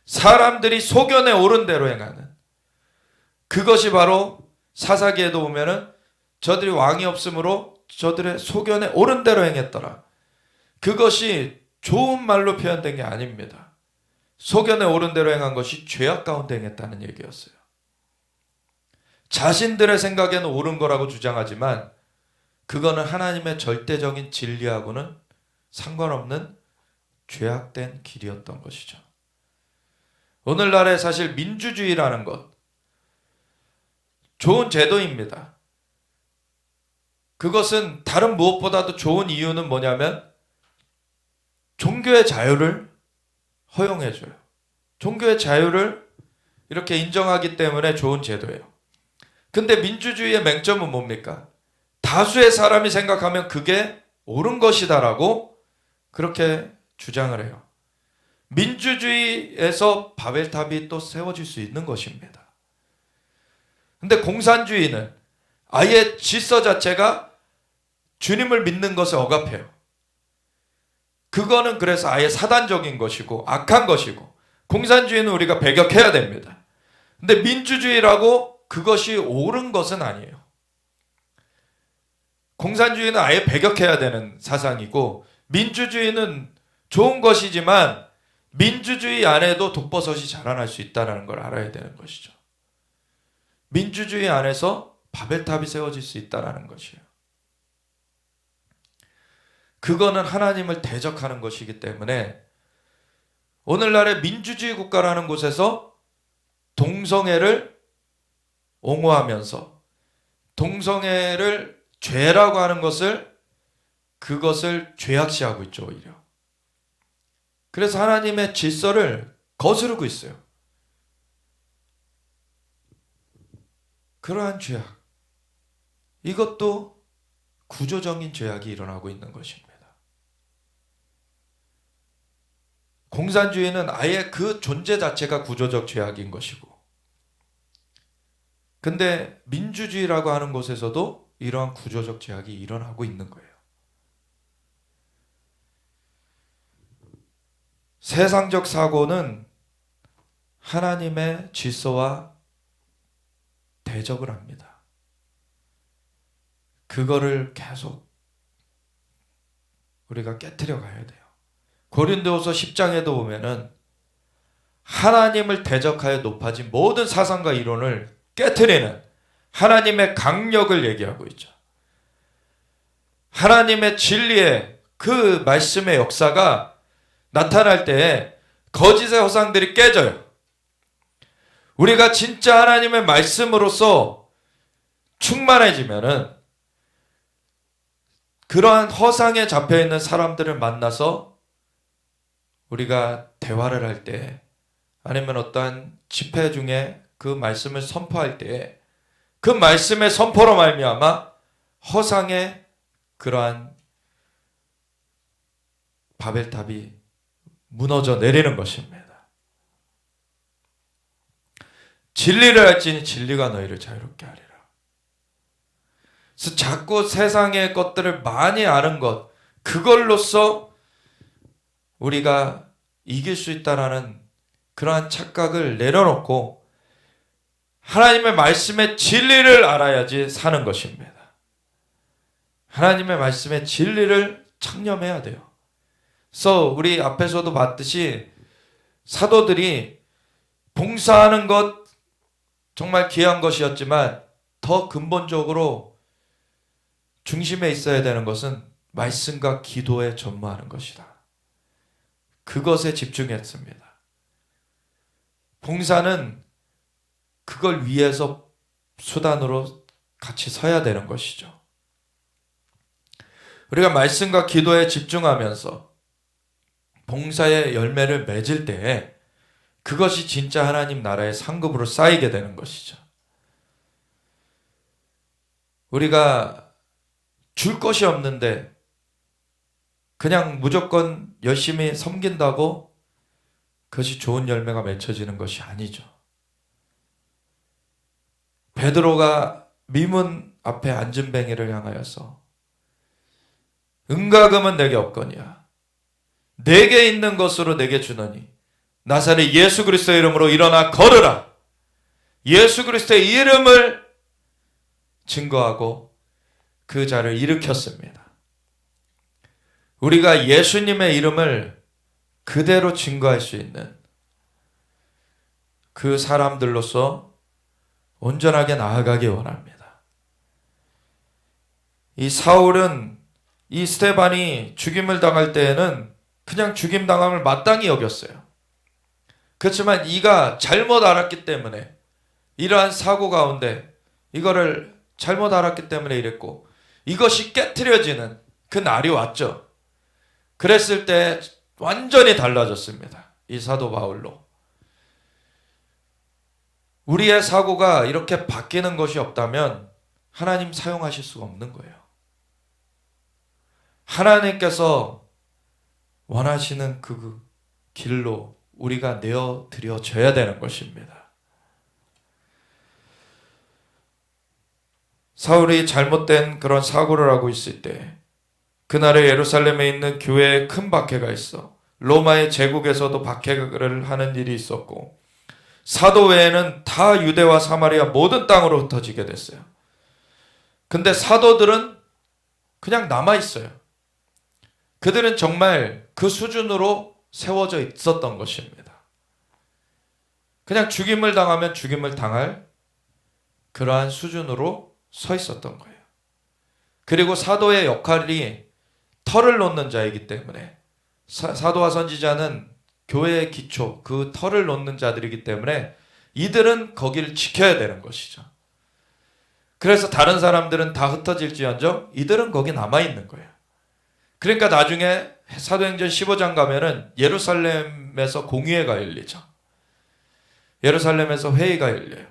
사람들이 소견에 오른 대로 행하는, 그것이 바로 사사기에도 보면은 저들이 왕이 없으므로 저들의 소견에 옳은 대로 행했더라. 그것이 좋은 말로 표현된 게 아닙니다. 소견에 옳은 대로 행한 것이 죄악 가운데 행했다는 얘기였어요. 자신들의 생각에는 옳은 거라고 주장하지만 그거는 하나님의 절대적인 진리하고는 상관없는 죄악된 길이었던 것이죠. 오늘날의 사실 민주주의라는 것, 좋은 제도입니다. 그것은 다른 무엇보다도 좋은 이유는 뭐냐면 종교의 자유를 허용해줘요. 종교의 자유를 이렇게 인정하기 때문에 좋은 제도예요. 근데 민주주의의 맹점은 뭡니까? 다수의 사람이 생각하면 그게 옳은 것이다라고 그렇게 주장을 해요. 민주주의에서 바벨탑이 또 세워질 수 있는 것입니다. 근데 공산주의는 아예 질서 자체가 주님을 믿는 것을 억압해요. 그거는 그래서 아예 사단적인 것이고 악한 것이고, 공산주의는 우리가 배격해야 됩니다. 근데 민주주의라고 그것이 옳은 것은 아니에요. 공산주의는 아예 배격해야 되는 사상이고, 민주주의는 좋은 것이지만 민주주의 안에도 독버섯이 자라날 수 있다는 걸 알아야 되는 것이죠. 민주주의 안에서 바벨탑이 세워질 수 있다는 것이에요. 그거는 하나님을 대적하는 것이기 때문에 오늘날의 민주주의 국가라는 곳에서 동성애를 옹호하면서 동성애를 죄라고 하는 그것을 죄악시하고 있죠, 오히려. 그래서 하나님의 질서를 거스르고 있어요. 그러한 죄악, 이것도 구조적인 죄악이 일어나고 있는 것입니다. 공산주의는 아예 그 존재 자체가 구조적 죄악인 것이고, 근데 민주주의라고 하는 곳에서도 이러한 구조적 죄악이 일어나고 있는 거예요. 세상적 사고는 하나님의 질서와 대적을 합니다. 그거를 계속 우리가 깨트려 가야 돼요. 고린도후서 10장에도 보면은 하나님을 대적하여 높아진 모든 사상과 이론을 깨트리는 하나님의 강력을 얘기하고 있죠. 하나님의 진리의 그 말씀의 역사가 나타날 때에 거짓의 허상들이 깨져요. 우리가 진짜 하나님의 말씀으로서 충만해지면은 그러한 허상에 잡혀있는 사람들을 만나서 우리가 대화를 할 때, 아니면 어떠한 집회 중에 그 말씀을 선포할 때 그 말씀의 선포로 말미암아 허상의 그러한 바벨탑이 무너져 내리는 것입니다. 진리를 알지니 진리가 너희를 자유롭게 하리라. 그래서 자꾸 세상의 것들을 많이 아는 것, 그걸로써 우리가 이길 수 있다라는 그러한 착각을 내려놓고 하나님의 말씀의 진리를 알아야지 사는 것입니다. 하나님의 말씀의 진리를 창념해야 돼요. 그래서 우리 앞에서도 봤듯이 사도들이 봉사하는 것 정말 귀한 것이었지만 더 근본적으로 중심에 있어야 되는 것은 말씀과 기도에 전무하는 것이다. 그것에 집중했습니다. 봉사는 그걸 위해서 수단으로 같이 서야 되는 것이죠. 우리가 말씀과 기도에 집중하면서 봉사의 열매를 맺을 때에 그것이 진짜 하나님 나라의 상급으로 쌓이게 되는 것이죠. 우리가 줄 것이 없는데 그냥 무조건 열심히 섬긴다고 그것이 좋은 열매가 맺혀지는 것이 아니죠. 베드로가 미문 앞에 앉은 뱅이를 향하여서 은과 금은 내게 없거니와 내게 있는 것으로 내게 주노니 나사렛 예수 그리스도의 이름으로 일어나 걸으라. 예수 그리스도의 이름을 증거하고 그 자를 일으켰습니다. 우리가 예수님의 이름을 그대로 증거할 수 있는 그 사람들로서 온전하게 나아가기 원합니다. 이 사울은 이 스데반이 죽임을 당할 때에는 그냥 죽임 당함을 마땅히 여겼어요. 그렇지만 이가 잘못 알았기 때문에 이러한 사고 가운데 이거를 잘못 알았기 때문에 이랬고 이것이 깨트려지는 그 날이 왔죠. 그랬을 때 완전히 달라졌습니다. 이 사도 바울로. 우리의 사고가 이렇게 바뀌는 것이 없다면 하나님 사용하실 수가 없는 거예요. 하나님께서 원하시는 그 길로 우리가 내어드려져야 되는 것입니다. 사울이 잘못된 그런 사고를 하고 있을 때 그날에 예루살렘에 있는 교회에 큰 박해가 있어 로마의 제국에서도 박해를 하는 일이 있었고 사도 외에는 다 유대와 사마리아 모든 땅으로 흩어지게 됐어요. 근데 사도들은 그냥 남아있어요. 그들은 정말 그 수준으로 세워져 있었던 것입니다. 그냥 죽임을 당하면 죽임을 당할 그러한 수준으로 서 있었던 거예요. 그리고 사도의 역할이 털을 놓는 자이기 때문에 사도와 선지자는 교회의 기초, 그 털을 놓는 자들이기 때문에 이들은 거기를 지켜야 되는 것이죠. 그래서 다른 사람들은 다 흩어질지언정 이들은 거기 남아있는 거예요. 그러니까 나중에 사도행전 15장 가면은 예루살렘에서 공의회가 열리죠. 예루살렘에서 회의가 열려요.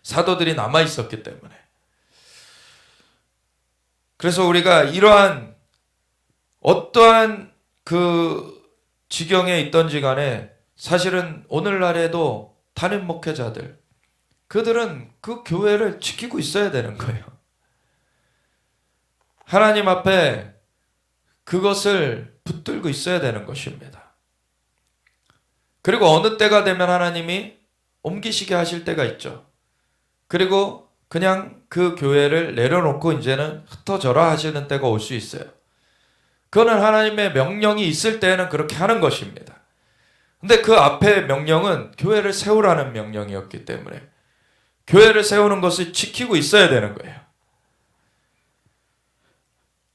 사도들이 남아있었기 때문에. 그래서 우리가 이러한 어떠한 그 지경에 있던지 간에 사실은 오늘날에도 담임 목회자들 그들은 그 교회를 지키고 있어야 되는 거예요. 하나님 앞에 그것을 붙들고 있어야 되는 것입니다. 그리고 어느 때가 되면 하나님이 옮기시게 하실 때가 있죠. 그리고 그냥 그 교회를 내려놓고 이제는 흩어져라 하시는 때가 올 수 있어요. 그거는 하나님의 명령이 있을 때는 그렇게 하는 것입니다. 근데 그 앞에 명령은 교회를 세우라는 명령이었기 때문에 교회를 세우는 것을 지키고 있어야 되는 거예요.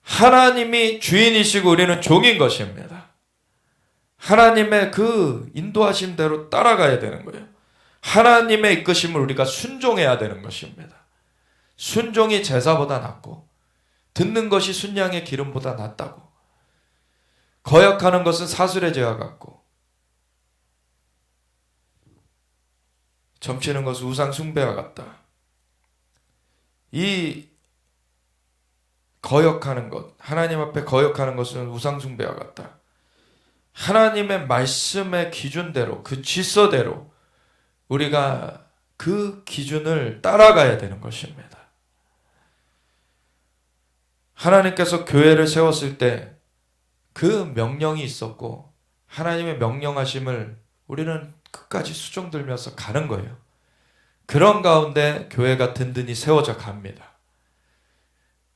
하나님이 주인이시고 우리는 종인 것입니다. 하나님의 그 인도하신 대로 따라가야 되는 거예요. 하나님의 이끄심을 우리가 순종해야 되는 것입니다. 순종이 제사보다 낫고 듣는 것이 순양의 기름보다 낫다고. 거역하는 것은 사술의 죄와 같고 점치는 것은 우상 숭배와 같다. 이 거역하는 것, 하나님 앞에 거역하는 것은 우상 숭배와 같다. 하나님의 말씀의 기준대로, 그 질서대로 우리가 그 기준을 따라가야 되는 것입니다. 하나님께서 교회를 세웠을 때 그 명령이 있었고 하나님의 명령하심을 우리는 끝까지 수종 들면서 가는 거예요. 그런 가운데 교회가 든든히 세워져 갑니다.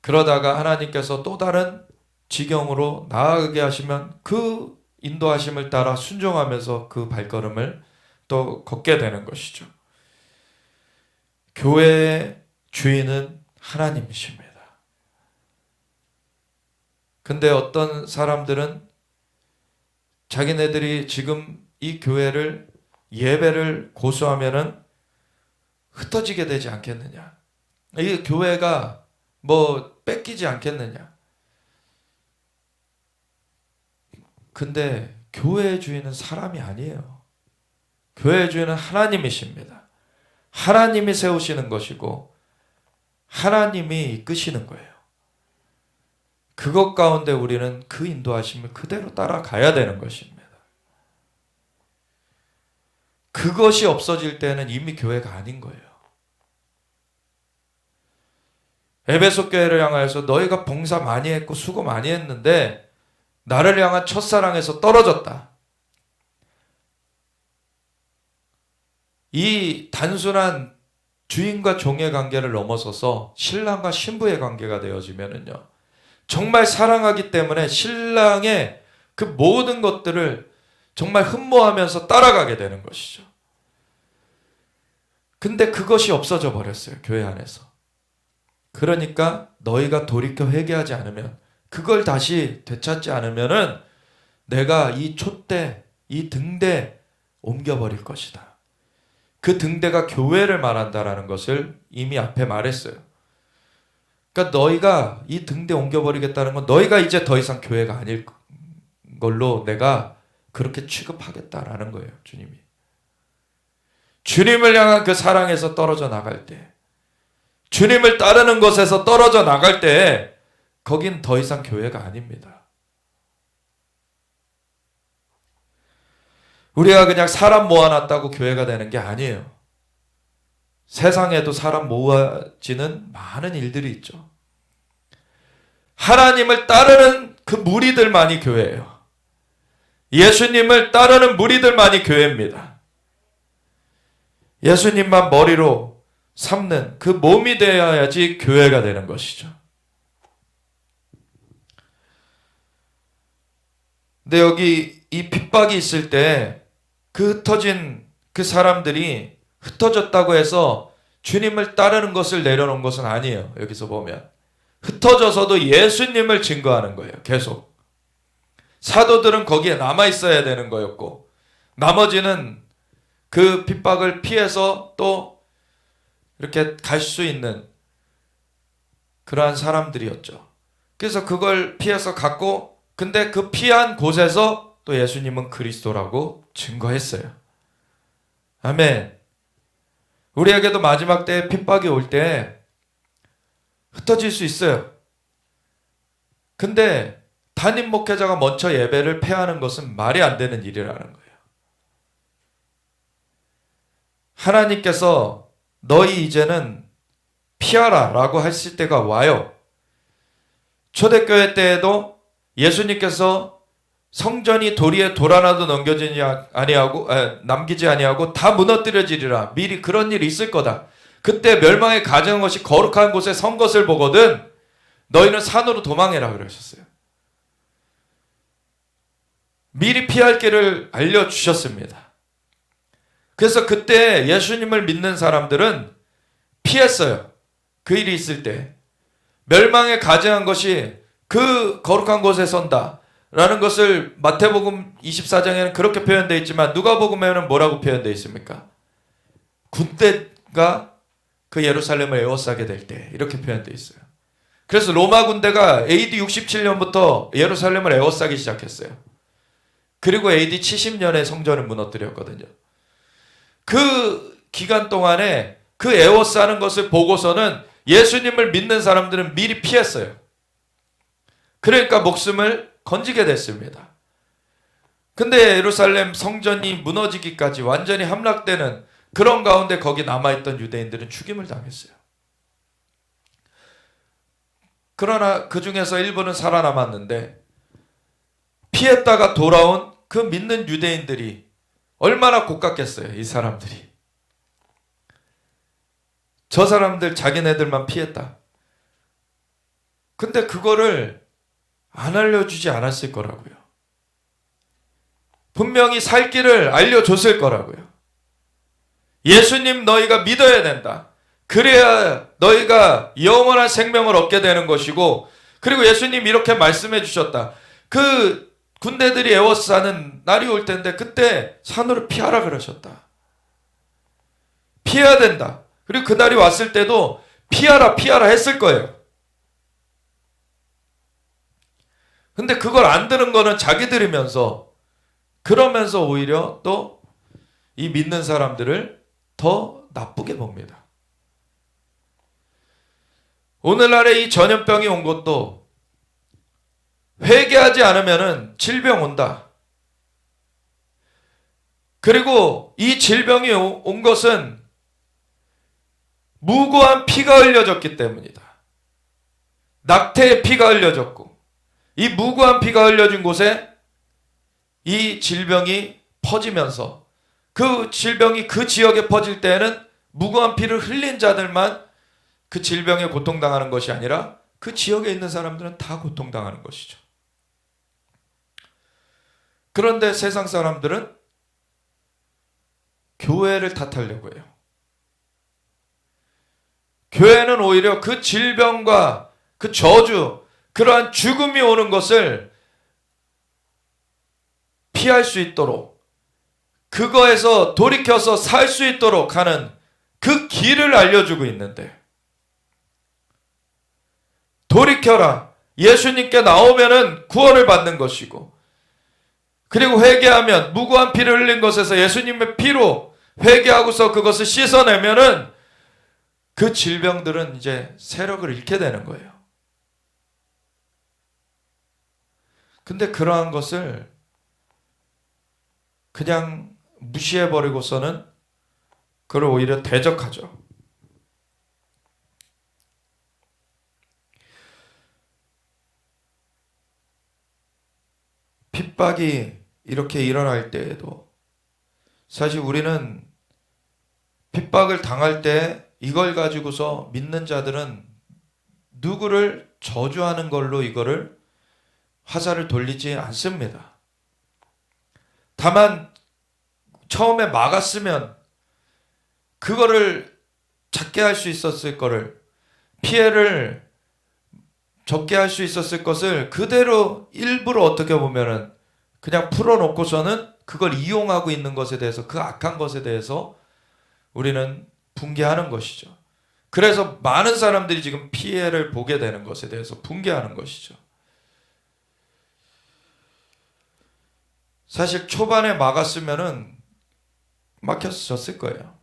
그러다가 하나님께서 또 다른 지경으로 나아가게 하시면 그 인도하심을 따라 순종하면서 그 발걸음을 또 걷게 되는 것이죠. 교회의 주인은 하나님이십니다. 근데 어떤 사람들은 자기네들이 지금 이 교회를 예배를 고수하면은 흩어지게 되지 않겠느냐. 이 교회가 뭐 뺏기지 않겠느냐. 근데 교회의 주인은 사람이 아니에요. 교회의 주인은 하나님이십니다. 하나님이 세우시는 것이고 하나님이 이끄시는 거예요. 그것 가운데 우리는 그 인도하심을 그대로 따라가야 되는 것입니다. 그것이 없어질 때는 이미 교회가 아닌 거예요. 에베소 교회를 향하여서 너희가 봉사 많이 했고 수고 많이 했는데 나를 향한 첫사랑에서 떨어졌다. 이 단순한 주인과 종의 관계를 넘어서서 신랑과 신부의 관계가 되어지면은요, 정말 사랑하기 때문에 신랑의 그 모든 것들을 정말 흠모하면서 따라가게 되는 것이죠. 근데 그것이 없어져 버렸어요, 교회 안에서. 그러니까 너희가 돌이켜 회개하지 않으면, 그걸 다시 되찾지 않으면은 내가 이 촛대, 이 등대 옮겨버릴 것이다. 그 등대가 교회를 말한다라는 것을 이미 앞에 말했어요. 그러니까 너희가 이 등대 옮겨버리겠다는 건 너희가 이제 더 이상 교회가 아닐 걸로 내가 그렇게 취급하겠다라는 거예요, 주님이. 주님을 향한 그 사랑에서 떨어져 나갈 때, 주님을 따르는 것에서 떨어져 나갈 때 거긴 더 이상 교회가 아닙니다. 우리가 그냥 사람 모아놨다고 교회가 되는 게 아니에요. 세상에도 사람 모아지는 많은 일들이 있죠. 하나님을 따르는 그 무리들만이 교회예요. 예수님을 따르는 무리들만이 교회입니다. 예수님만 머리로 삼는 그 몸이 되어야지 교회가 되는 것이죠. 근데 여기 이 핍박이 있을 때 그 흩어진 그 사람들이 흩어졌다고 해서 주님을 따르는 것을 내려놓은 것은 아니에요. 여기서 보면 흩어져서도 예수님을 증거하는 거예요. 계속 사도들은 거기에 남아 있어야 되는 거였고, 나머지는 그 핍박을 피해서 또 이렇게 갈 수 있는 그러한 사람들이었죠. 그래서 그걸 피해서 갔고, 근데 그 피한 곳에서 또 예수님은 그리스도라고 증거했어요. 아멘. 우리에게도 마지막 때에 핍박이 올 때 흩어질 수 있어요. 근데 담임 목회자가 먼저 예배를 폐하는 것은 말이 안 되는 일이라는 거예요. 하나님께서 너희 이제는 피하라 라고 하실 때가 와요. 초대교회 때에도 예수님께서 성전이 도리에 돌 하나도 남기지 아니하고 다 무너뜨려지리라. 미리 그런 일이 있을 거다. 그때 멸망에 가증한 것이 거룩한 곳에 선 것을 보거든 너희는 산으로 도망해라 그러셨어요. 미리 피할 길을 알려주셨습니다. 그래서 그때 예수님을 믿는 사람들은 피했어요. 그 일이 있을 때 멸망에 가증한 것이 그 거룩한 곳에 선다 라는 것을 마태복음 24장에는 그렇게 표현되어 있지만 누가복음에는 뭐라고 표현되어 있습니까? 군대가 그 예루살렘을 에워싸게 될 때 이렇게 표현되어 있어요. 그래서 로마 군대가 AD 67년부터 예루살렘을 에워싸기 시작했어요. 그리고 AD 70년에 성전을 무너뜨렸거든요. 그 기간 동안에 그 에워싸는 것을 보고서는 예수님을 믿는 사람들은 미리 피했어요. 그러니까 목숨을 건지게 됐습니다. 근데 예루살렘 성전이 무너지기까지 완전히 함락되는 그런 가운데 거기 남아있던 유대인들은 죽임을 당했어요. 그러나 그 중에서 일부는 살아남았는데 피했다가 돌아온 그 믿는 유대인들이 얼마나 고깝겠어요. 이 사람들이. 저 사람들 자기네들만 피했다. 근데 그거를 안 알려주지 않았을 거라고요. 분명히 살 길을 알려줬을 거라고요. 예수님 너희가 믿어야 된다. 그래야 너희가 영원한 생명을 얻게 되는 것이고, 그리고 예수님 이렇게 말씀해 주셨다. 그 군대들이 에워싸는 날이 올 텐데 그때 산으로 피하라 그러셨다. 피해야 된다. 그리고 그 날이 왔을 때도 피하라 피하라 했을 거예요. 근데 그걸 안 들은 거는 자기들이면서, 그러면서 오히려 또 이 믿는 사람들을 더 나쁘게 봅니다. 오늘날에 이 전염병이 온 것도 회개하지 않으면은 질병 온다. 그리고 이 질병이 온 것은 무고한 피가 흘려졌기 때문이다. 낙태의 피가 흘려졌고, 이 무고한 피가 흘려진 곳에 이 질병이 퍼지면서, 그 질병이 그 지역에 퍼질 때에는 무고한 피를 흘린 자들만 그 질병에 고통당하는 것이 아니라 그 지역에 있는 사람들은 다 고통당하는 것이죠. 그런데 세상 사람들은 교회를 탓하려고 해요. 교회는 오히려 그 질병과 그 저주, 그러한 죽음이 오는 것을 피할 수 있도록, 그거에서 돌이켜서 살 수 있도록 하는 그 길을 알려주고 있는데, 돌이켜라, 예수님께 나오면은 구원을 받는 것이고, 그리고 회개하면 무고한 피를 흘린 것에서 예수님의 피로 회개하고서 그것을 씻어내면은 그 질병들은 이제 세력을 잃게 되는 거예요. 근데 그러한 것을 그냥 무시해버리고서는 그걸 오히려 대적하죠. 핍박이 이렇게 일어날 때에도 사실 우리는 핍박을 당할 때 이걸 가지고서 믿는 자들은 누구를 저주하는 걸로 이거를 화살을 돌리지 않습니다. 다만 처음에 막았으면 그거를 작게 할 수 있었을 거를, 피해를 적게 할 수 있었을 것을 그대로 일부러 어떻게 보면은 그냥 풀어놓고서는 그걸 이용하고 있는 것에 대해서, 그 악한 것에 대해서 우리는 분개하는 것이죠. 그래서 많은 사람들이 지금 피해를 보게 되는 것에 대해서 분개하는 것이죠. 사실 초반에 막았으면은 막혔었을 거예요.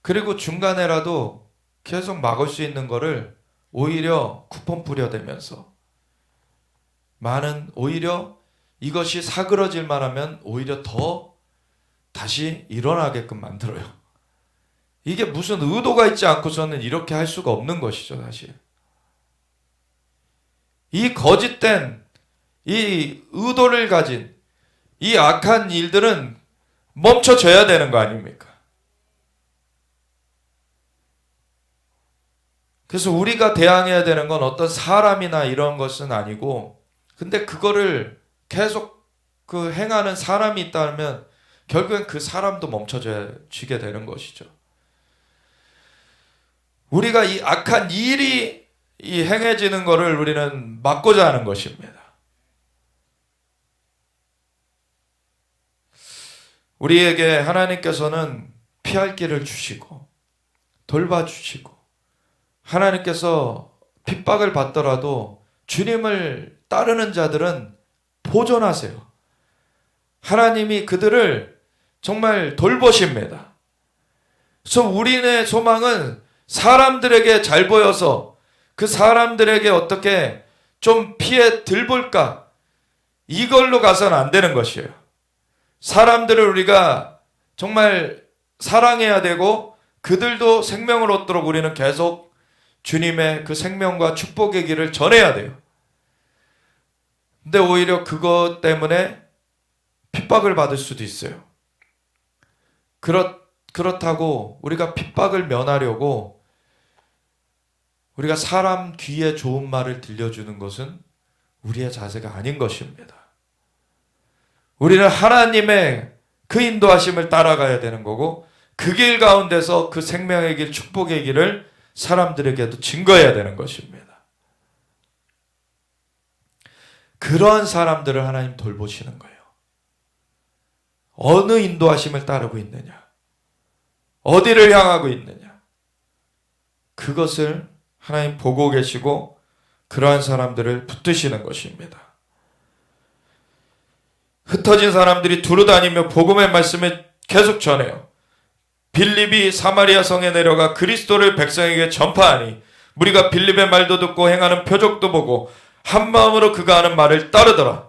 그리고 중간에라도 계속 막을 수 있는 거를 오히려 쿠폰 뿌려대면서 많은, 오히려 이것이 사그러질만 하면 오히려 더 다시 일어나게끔 만들어요. 이게 무슨 의도가 있지 않고서는 이렇게 할 수가 없는 것이죠, 사실. 이 거짓된, 이 의도를 가진 이 악한 일들은 멈춰져야 되는 거 아닙니까? 그래서 우리가 대항해야 되는 건 어떤 사람이나 이런 것은 아니고, 근데 그거를 계속 그 행하는 사람이 있다면 결국엔 그 사람도 멈춰지게 되는 것이죠. 우리가 이 악한 일이 이 행해지는 것을 우리는 막고자 하는 것입니다. 우리에게 하나님께서는 피할 길을 주시고 돌봐주시고, 하나님께서 핍박을 받더라도 주님을 따르는 자들은 보존하세요. 하나님이 그들을 정말 돌보십니다. 그래서 우리의 소망은 사람들에게 잘 보여서 그 사람들에게 어떻게 좀 피해 덜 볼까, 이걸로 가서는 안 되는 것이에요. 사람들을 우리가 정말 사랑해야 되고 그들도 생명을 얻도록 우리는 계속 주님의 그 생명과 축복의 길을 전해야 돼요. 근데 오히려 그것 때문에 핍박을 받을 수도 있어요. 그렇다고 우리가 핍박을 면하려고 우리가 사람 귀에 좋은 말을 들려주는 것은 우리의 자세가 아닌 것입니다. 우리는 하나님의 그 인도하심을 따라가야 되는 거고, 그 길 가운데서 그 생명의 길, 축복의 길을 사람들에게도 증거해야 되는 것입니다. 그러한 사람들을 하나님 돌보시는 거예요. 어느 인도하심을 따르고 있느냐, 어디를 향하고 있느냐, 그것을 하나님 보고 계시고 그러한 사람들을 붙드시는 것입니다. 흩어진 사람들이 두루다니며 복음의 말씀을 계속 전해요. 빌립이 사마리아 성에 내려가 그리스도를 백성에게 전파하니 무리가 빌립의 말도 듣고 행하는 표적도 보고 한 마음으로 그가 하는 말을 따르더라.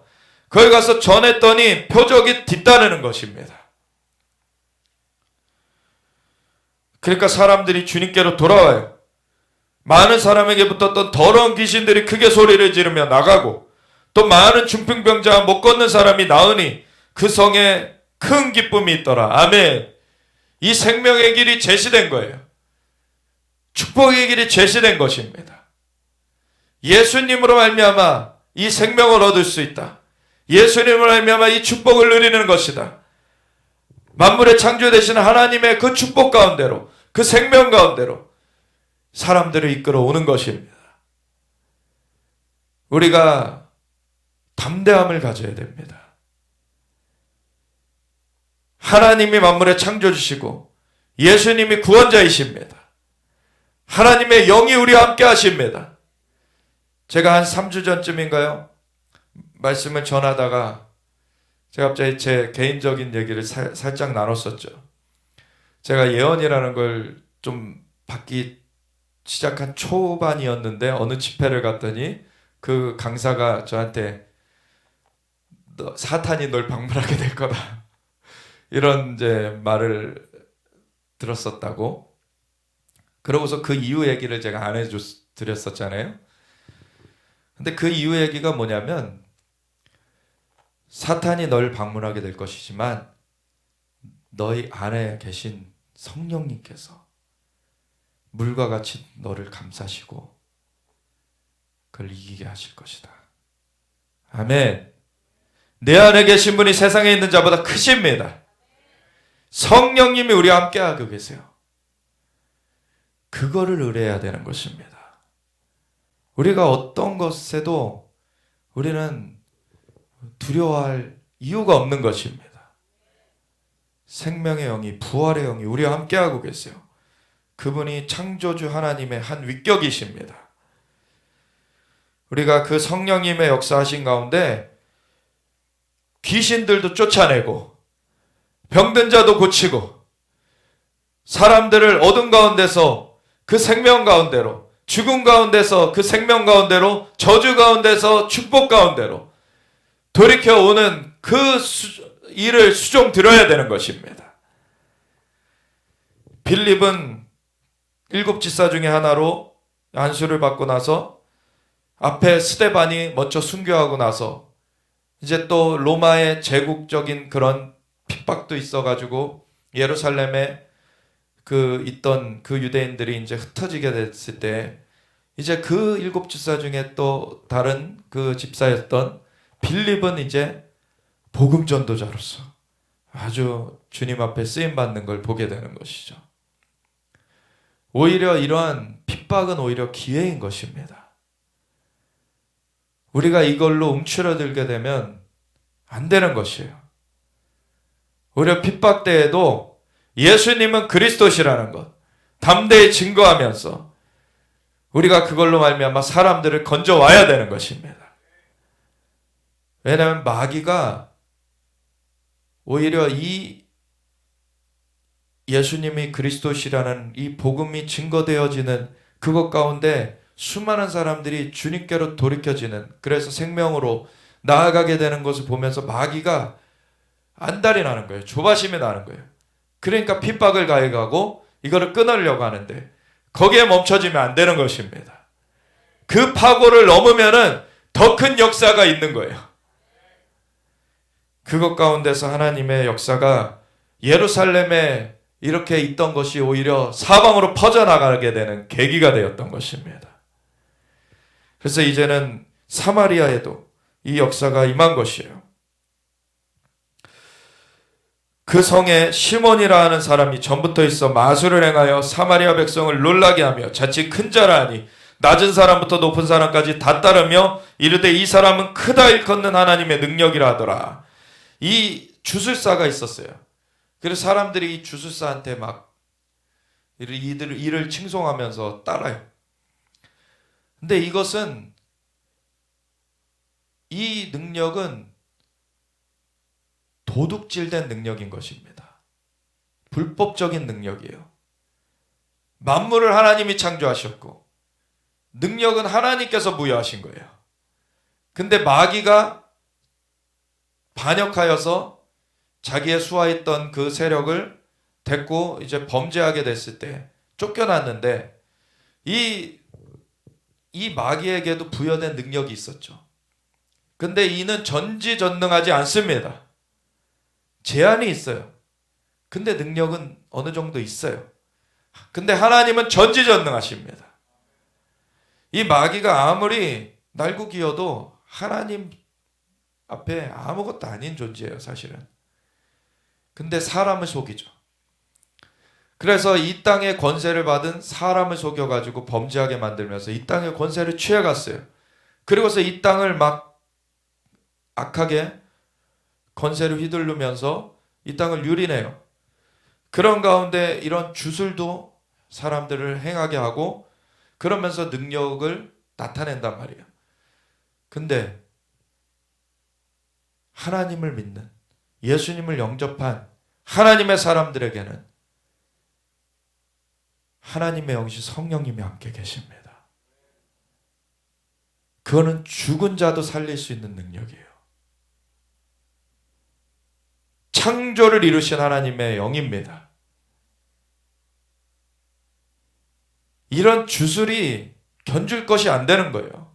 거기 가서 전했더니 표적이 뒤따르는 것입니다. 그러니까 사람들이 주님께로 돌아와요. 많은 사람에게 붙었던 더러운 귀신들이 크게 소리를 지르며 나가고, 또 많은 중풍병자와 못 걷는 사람이 나으니 그 성에 큰 기쁨이 있더라. 아멘. 이 생명의 길이 제시된 거예요. 축복의 길이 제시된 것입니다. 예수님으로 말미암아 이 생명을 얻을 수 있다. 예수님으로 말미암아 이 축복을 누리는 것이다. 만물의 창조 되시는 하나님의 그 축복 가운데로, 그 생명 가운데로 사람들을 이끌어 오는 것입니다. 우리가 담대함을 가져야 됩니다. 하나님이 만물의 창조주시고 예수님이 구원자이십니다. 하나님의 영이 우리와 함께 하십니다. 제가 한 3주 전쯤인가요? 말씀을 전하다가 제가 갑자기 제 개인적인 얘기를 살짝 나눴었죠. 제가 예언이라는 걸 좀 받기 시작한 초반이었는데 어느 집회를 갔더니 그 강사가 저한테 사탄이 널 방문하게 될 거다. 이런 이제 말을 들었었다고. 그러고서 그 이후 얘기를 제가 안 해드렸었잖아요. 근데 그 이후 얘기가 뭐냐면, 사탄이 널 방문하게 될 것이지만 너희 안에 계신 성령님께서 물과 같이 너를 감싸시고 그걸 이기게 하실 것이다. 아멘. 내 안에 계신 분이 세상에 있는 자보다 크십니다. 성령님이 우리와 함께하고 계세요. 그거를 의뢰해야 되는 것입니다. 우리가 어떤 것에도 우리는 두려워할 이유가 없는 것입니다. 생명의 영이, 부활의 영이 우리와 함께하고 계세요. 그분이 창조주 하나님의 한 위격이십니다. 우리가 그 성령님의 역사하신 가운데 귀신들도 쫓아내고 병든 자도 고치고 사람들을 어둠 가운데서 그 생명 가운데로, 죽음 가운데서 그 생명 가운데로, 저주 가운데서 축복 가운데로 돌이켜오는 그 일을 수종 들어야 되는 것입니다. 빌립은 7 지사 중에 하나로 안수를 받고 나서 앞에 스데반이 먼저 순교하고 나서 이제 또 로마의 제국적인 그런 핍박도 있어가지고 예루살렘에 있던 그 유대인들이 이제 흩어지게 됐을 때 이제 그 7 집사 중에 또 다른 그 집사였던 빌립은 이제 복음 전도자로서 아주 주님 앞에 쓰임 받는 걸 보게 되는 것이죠. 오히려 이러한 핍박은 오히려 기회인 것입니다. 우리가 이걸로 움츠러들게 되면 안 되는 것이에요. 오히려 핍박 때에도 예수님은 그리스도시라는 것 담대히 증거하면서 우리가 그걸로 말미암아 사람들을 건져와야 되는 것입니다. 왜냐하면 마귀가 오히려 이 예수님이 그리스도시라는 이 복음이 증거되어지는 그것 가운데 수많은 사람들이 주님께로 돌이켜지는, 그래서 생명으로 나아가게 되는 것을 보면서 마귀가 안달이 나는 거예요. 조바심이 나는 거예요. 그러니까 핍박을 가해가고 이거를 끊으려고 하는데 거기에 멈춰지면 안 되는 것입니다. 그 파고를 넘으면은 더 큰 역사가 있는 거예요. 그것 가운데서 하나님의 역사가 예루살렘에 이렇게 있던 것이 오히려 사방으로 퍼져나가게 되는 계기가 되었던 것입니다. 그래서 이제는 사마리아에도 이 역사가 임한 것이에요. 그 성에 시몬이라 하는 사람이 전부터 있어 마술을 행하여 사마리아 백성을 놀라게 하며 자칫 큰 자라 하니 낮은 사람부터 높은 사람까지 다 따르며 이르되 이 사람은 크다 일컫는 하나님의 능력이라 하더라. 이 주술사가 있었어요. 그래서 사람들이 이 주술사한테 막 이를 칭송하면서 따라요. 근데 이 능력은 도둑질된 능력인 것입니다. 불법적인 능력이에요. 만물을 하나님이 창조하셨고 능력은 하나님께서 부여하신 거예요. 근데 마귀가 반역하여서 자기의 수하했던 그 세력을 데리고 이제 범죄하게 됐을 때 쫓겨났는데 이 마귀에게도 부여된 능력이 있었죠. 근데 이는 전지전능하지 않습니다. 제한이 있어요. 근데 능력은 어느 정도 있어요. 근데 하나님은 전지전능하십니다. 이 마귀가 아무리 날고 기어도 하나님 앞에 아무것도 아닌 존재예요, 사실은. 근데 사람을 속이죠. 그래서 이 땅의 권세를 받은 사람을 속여가지고 범죄하게 만들면서 이 땅의 권세를 취해갔어요. 그리고서 이 땅을 막 악하게 권세를 휘두르면서 이 땅을 유린해요. 그런 가운데 이런 주술도 사람들을 행하게 하고 그러면서 능력을 나타낸단 말이에요. 근데 하나님을 믿는, 예수님을 영접한 하나님의 사람들에게는 하나님의 영이신 성령님이 함께 계십니다. 그거는 죽은 자도 살릴 수 있는 능력이에요. 창조를 이루신 하나님의 영입니다. 이런 주술이 견줄 것이 안 되는 거예요.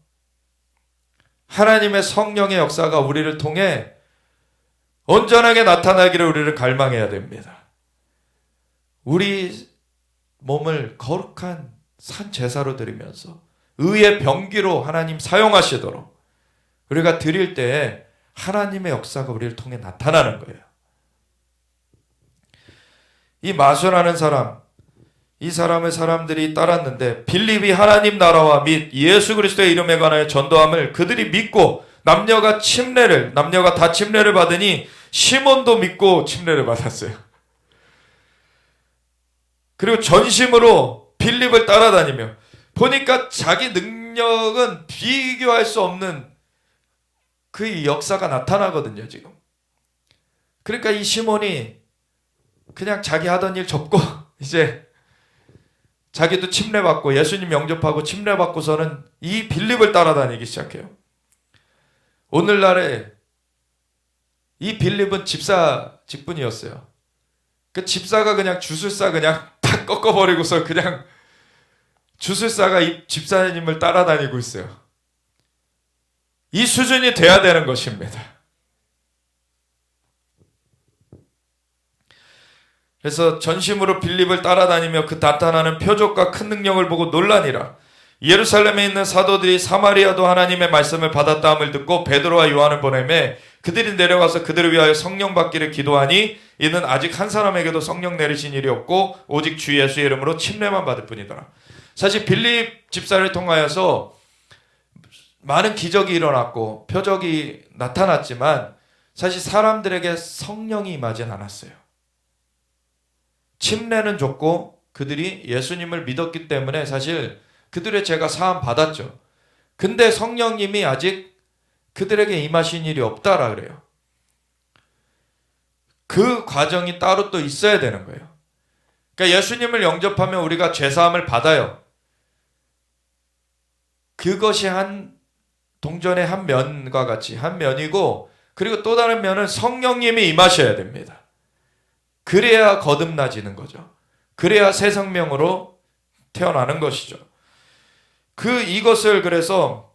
하나님의 성령의 역사가 우리를 통해 온전하게 나타나기를 우리를 갈망해야 됩니다. 우리 몸을 거룩한 산 제사로 드리면서 의의 병기로 하나님 사용하시도록 우리가 드릴 때에 하나님의 역사가 우리를 통해 나타나는 거예요. 이 마술하는 사람, 이 사람을 사람들이 따랐는데 빌립이 하나님 나라와 및 예수 그리스도의 이름에 관하여 전도함을 그들이 믿고 남녀가 다 침례를 받으니 시몬도 믿고 침례를 받았어요. 그리고 전심으로 빌립을 따라다니며 보니까 자기 능력은 비교할 수 없는 그 역사가 나타나거든요, 지금. 그러니까 이 시몬이 그냥 자기 하던 일 접고 이제 자기도 침례받고 예수님 영접하고 침례받고서는 이 빌립을 따라다니기 시작해요. 오늘날에 이 빌립은 집사 직분이었어요. 그 집사가 그냥 주술사 그냥 탁 꺾어버리고서 그냥 주술사가 이 집사님을 따라다니고 있어요. 이 수준이 돼야 되는 것입니다. 그래서 전심으로 빌립을 따라다니며 그 나타나는 표적과 큰 능력을 보고 놀라니라. 예루살렘에 있는 사도들이 사마리아도 하나님의 말씀을 받았다함을 듣고 베드로와 요한을 보내매 그들이 내려가서 그들을 위하여 성령 받기를 기도하니 이는 아직 한 사람에게도 성령 내리신 일이 없고 오직 주 예수의 이름으로 침례만 받을 뿐이더라. 사실 빌립 집사를 통하여서 많은 기적이 일어났고 표적이 나타났지만 사실 사람들에게 성령이 임하진 않았어요. 침례는 줬고 그들이 예수님을 믿었기 때문에 사실 그들의 죄가 사함 받았죠. 근데 성령님이 아직 그들에게 임하신 일이 없다라 그래요. 그 과정이 따로 또 있어야 되는 거예요. 그러니까 예수님을 영접하면 우리가 죄사함을 받아요. 그것이 한 동전의 한 면과 같이 한 면이고 그리고 또 다른 면은 성령님이 임하셔야 됩니다. 그래야 거듭나지는 거죠. 그래야 새 생명으로 태어나는 것이죠. 이것을 그래서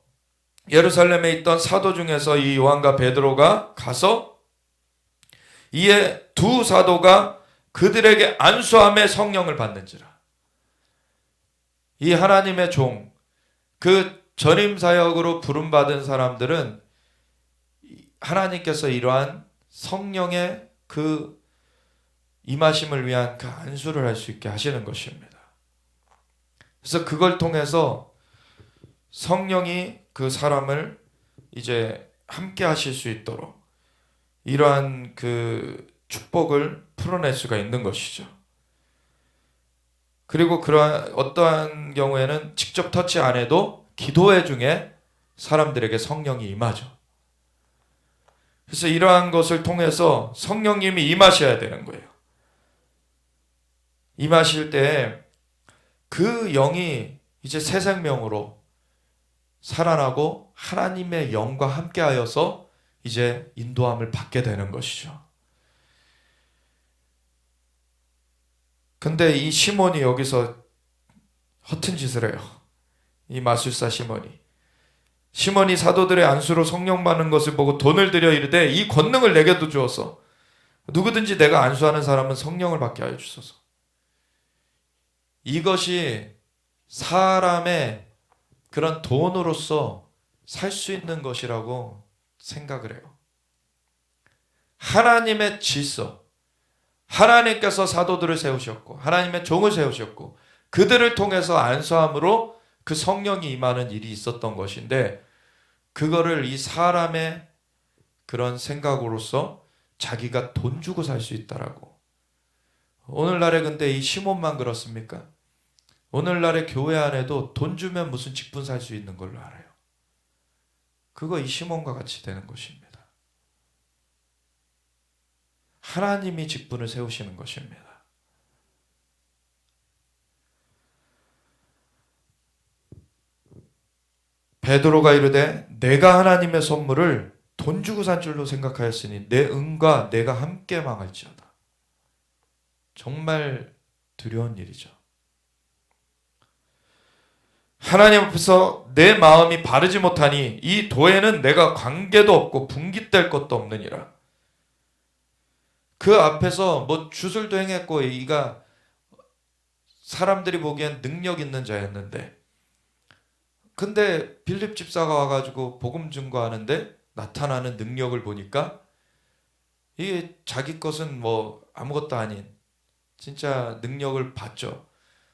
예루살렘에 있던 사도 중에서 이 요한과 베드로가 가서 이에 두 사도가 그들에게 안수함에 성령을 받는지라. 이 하나님의 종, 그 전임사역으로 부름받은 사람들은 하나님께서 이러한 성령의 그 임하심을 위한 그 안수를 할 수 있게 하시는 것입니다. 그래서 그걸 통해서 성령이 그 사람을 이제 함께 하실 수 있도록 이러한 그 축복을 풀어낼 수가 있는 것이죠. 그리고 그러한 어떠한 경우에는 직접 터치 안 해도 기도회 중에 사람들에게 성령이 임하죠. 그래서 이러한 것을 통해서 성령님이 임하셔야 되는 거예요. 임하실 때 그 영이 이제 새 생명으로 살아나고 하나님의 영과 함께하여서 이제 인도함을 받게 되는 것이죠. 근데 이 시몬이 여기서 허튼 짓을 해요. 이 마술사 시몬이. 시몬이 사도들의 안수로 성령 받는 것을 보고 돈을 들여 이르되 이 권능을 내게도 주어서 누구든지 내가 안수하는 사람은 성령을 받게 하여 주소서. 이것이 사람의 그런 돈으로서 살 수 있는 것이라고 생각을 해요. 하나님의 질서, 하나님께서 사도들을 세우셨고 하나님의 종을 세우셨고 그들을 통해서 안수함으로 그 성령이 임하는 일이 있었던 것인데 그거를 이 사람의 그런 생각으로서 자기가 돈 주고 살 수 있다라고. 오늘날에 근데 이 시몬만 그렇습니까? 오늘날의 교회 안에도 돈 주면 무슨 직분 살 수 있는 걸로 알아요. 그거 이 시몬과 같이 되는 것입니다. 하나님이 직분을 세우시는 것입니다. 베드로가 이르되 내가 하나님의 선물을 돈 주고 산 줄로 생각하였으니 내 은과 내가 함께 망할지어다. 정말 두려운 일이죠. 하나님 앞에서 내 마음이 바르지 못하니 이 도에는 내가 관계도 없고 분깃될 것도 없느니라. 그 앞에서 뭐 주술도 행했고 이가 사람들이 보기엔 능력 있는 자였는데 근데 빌립 집사가 와가지고 복음 증거하는데 나타나는 능력을 보니까 이게 자기 것은 뭐 아무것도 아닌 진짜 능력을 봤죠.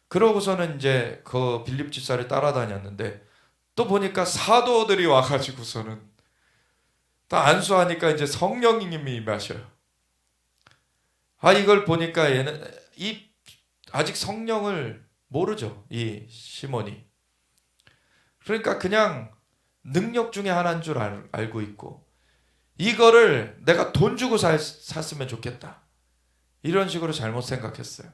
그러고서는 이제 그 빌립 집사를 따라다녔는데 또 보니까 사도들이 와가지고서는 다 안수하니까 이제 성령님이 임하셔요. 이걸 보니까 얘는 아직 성령을 모르죠. 이 시몬이. 그러니까 그냥 능력 중에 하나인 줄 알고 있고 이거를 내가 돈 주고 샀으면 좋겠다. 이런 식으로 잘못 생각했어요.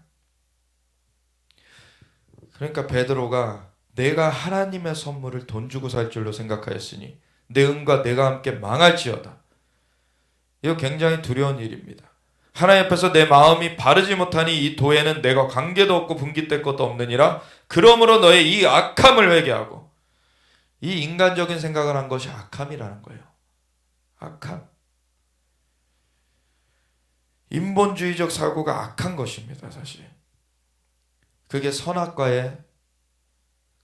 그러니까 베드로가 내가 하나님의 선물을 돈 주고 살 줄로 생각하였으니 내 은과 내가 함께 망할지어다. 이거 굉장히 두려운 일입니다. 하나님 앞에서 내 마음이 바르지 못하니 이 도에는 내가 관계도 없고 분깃될 것도 없느니라. 그러므로 너의 이 악함을 회개하고. 이 인간적인 생각을 한 것이 악함이라는 거예요. 악함. 인본주의적 사고가 악한 것입니다. 사실. 그게 선악과의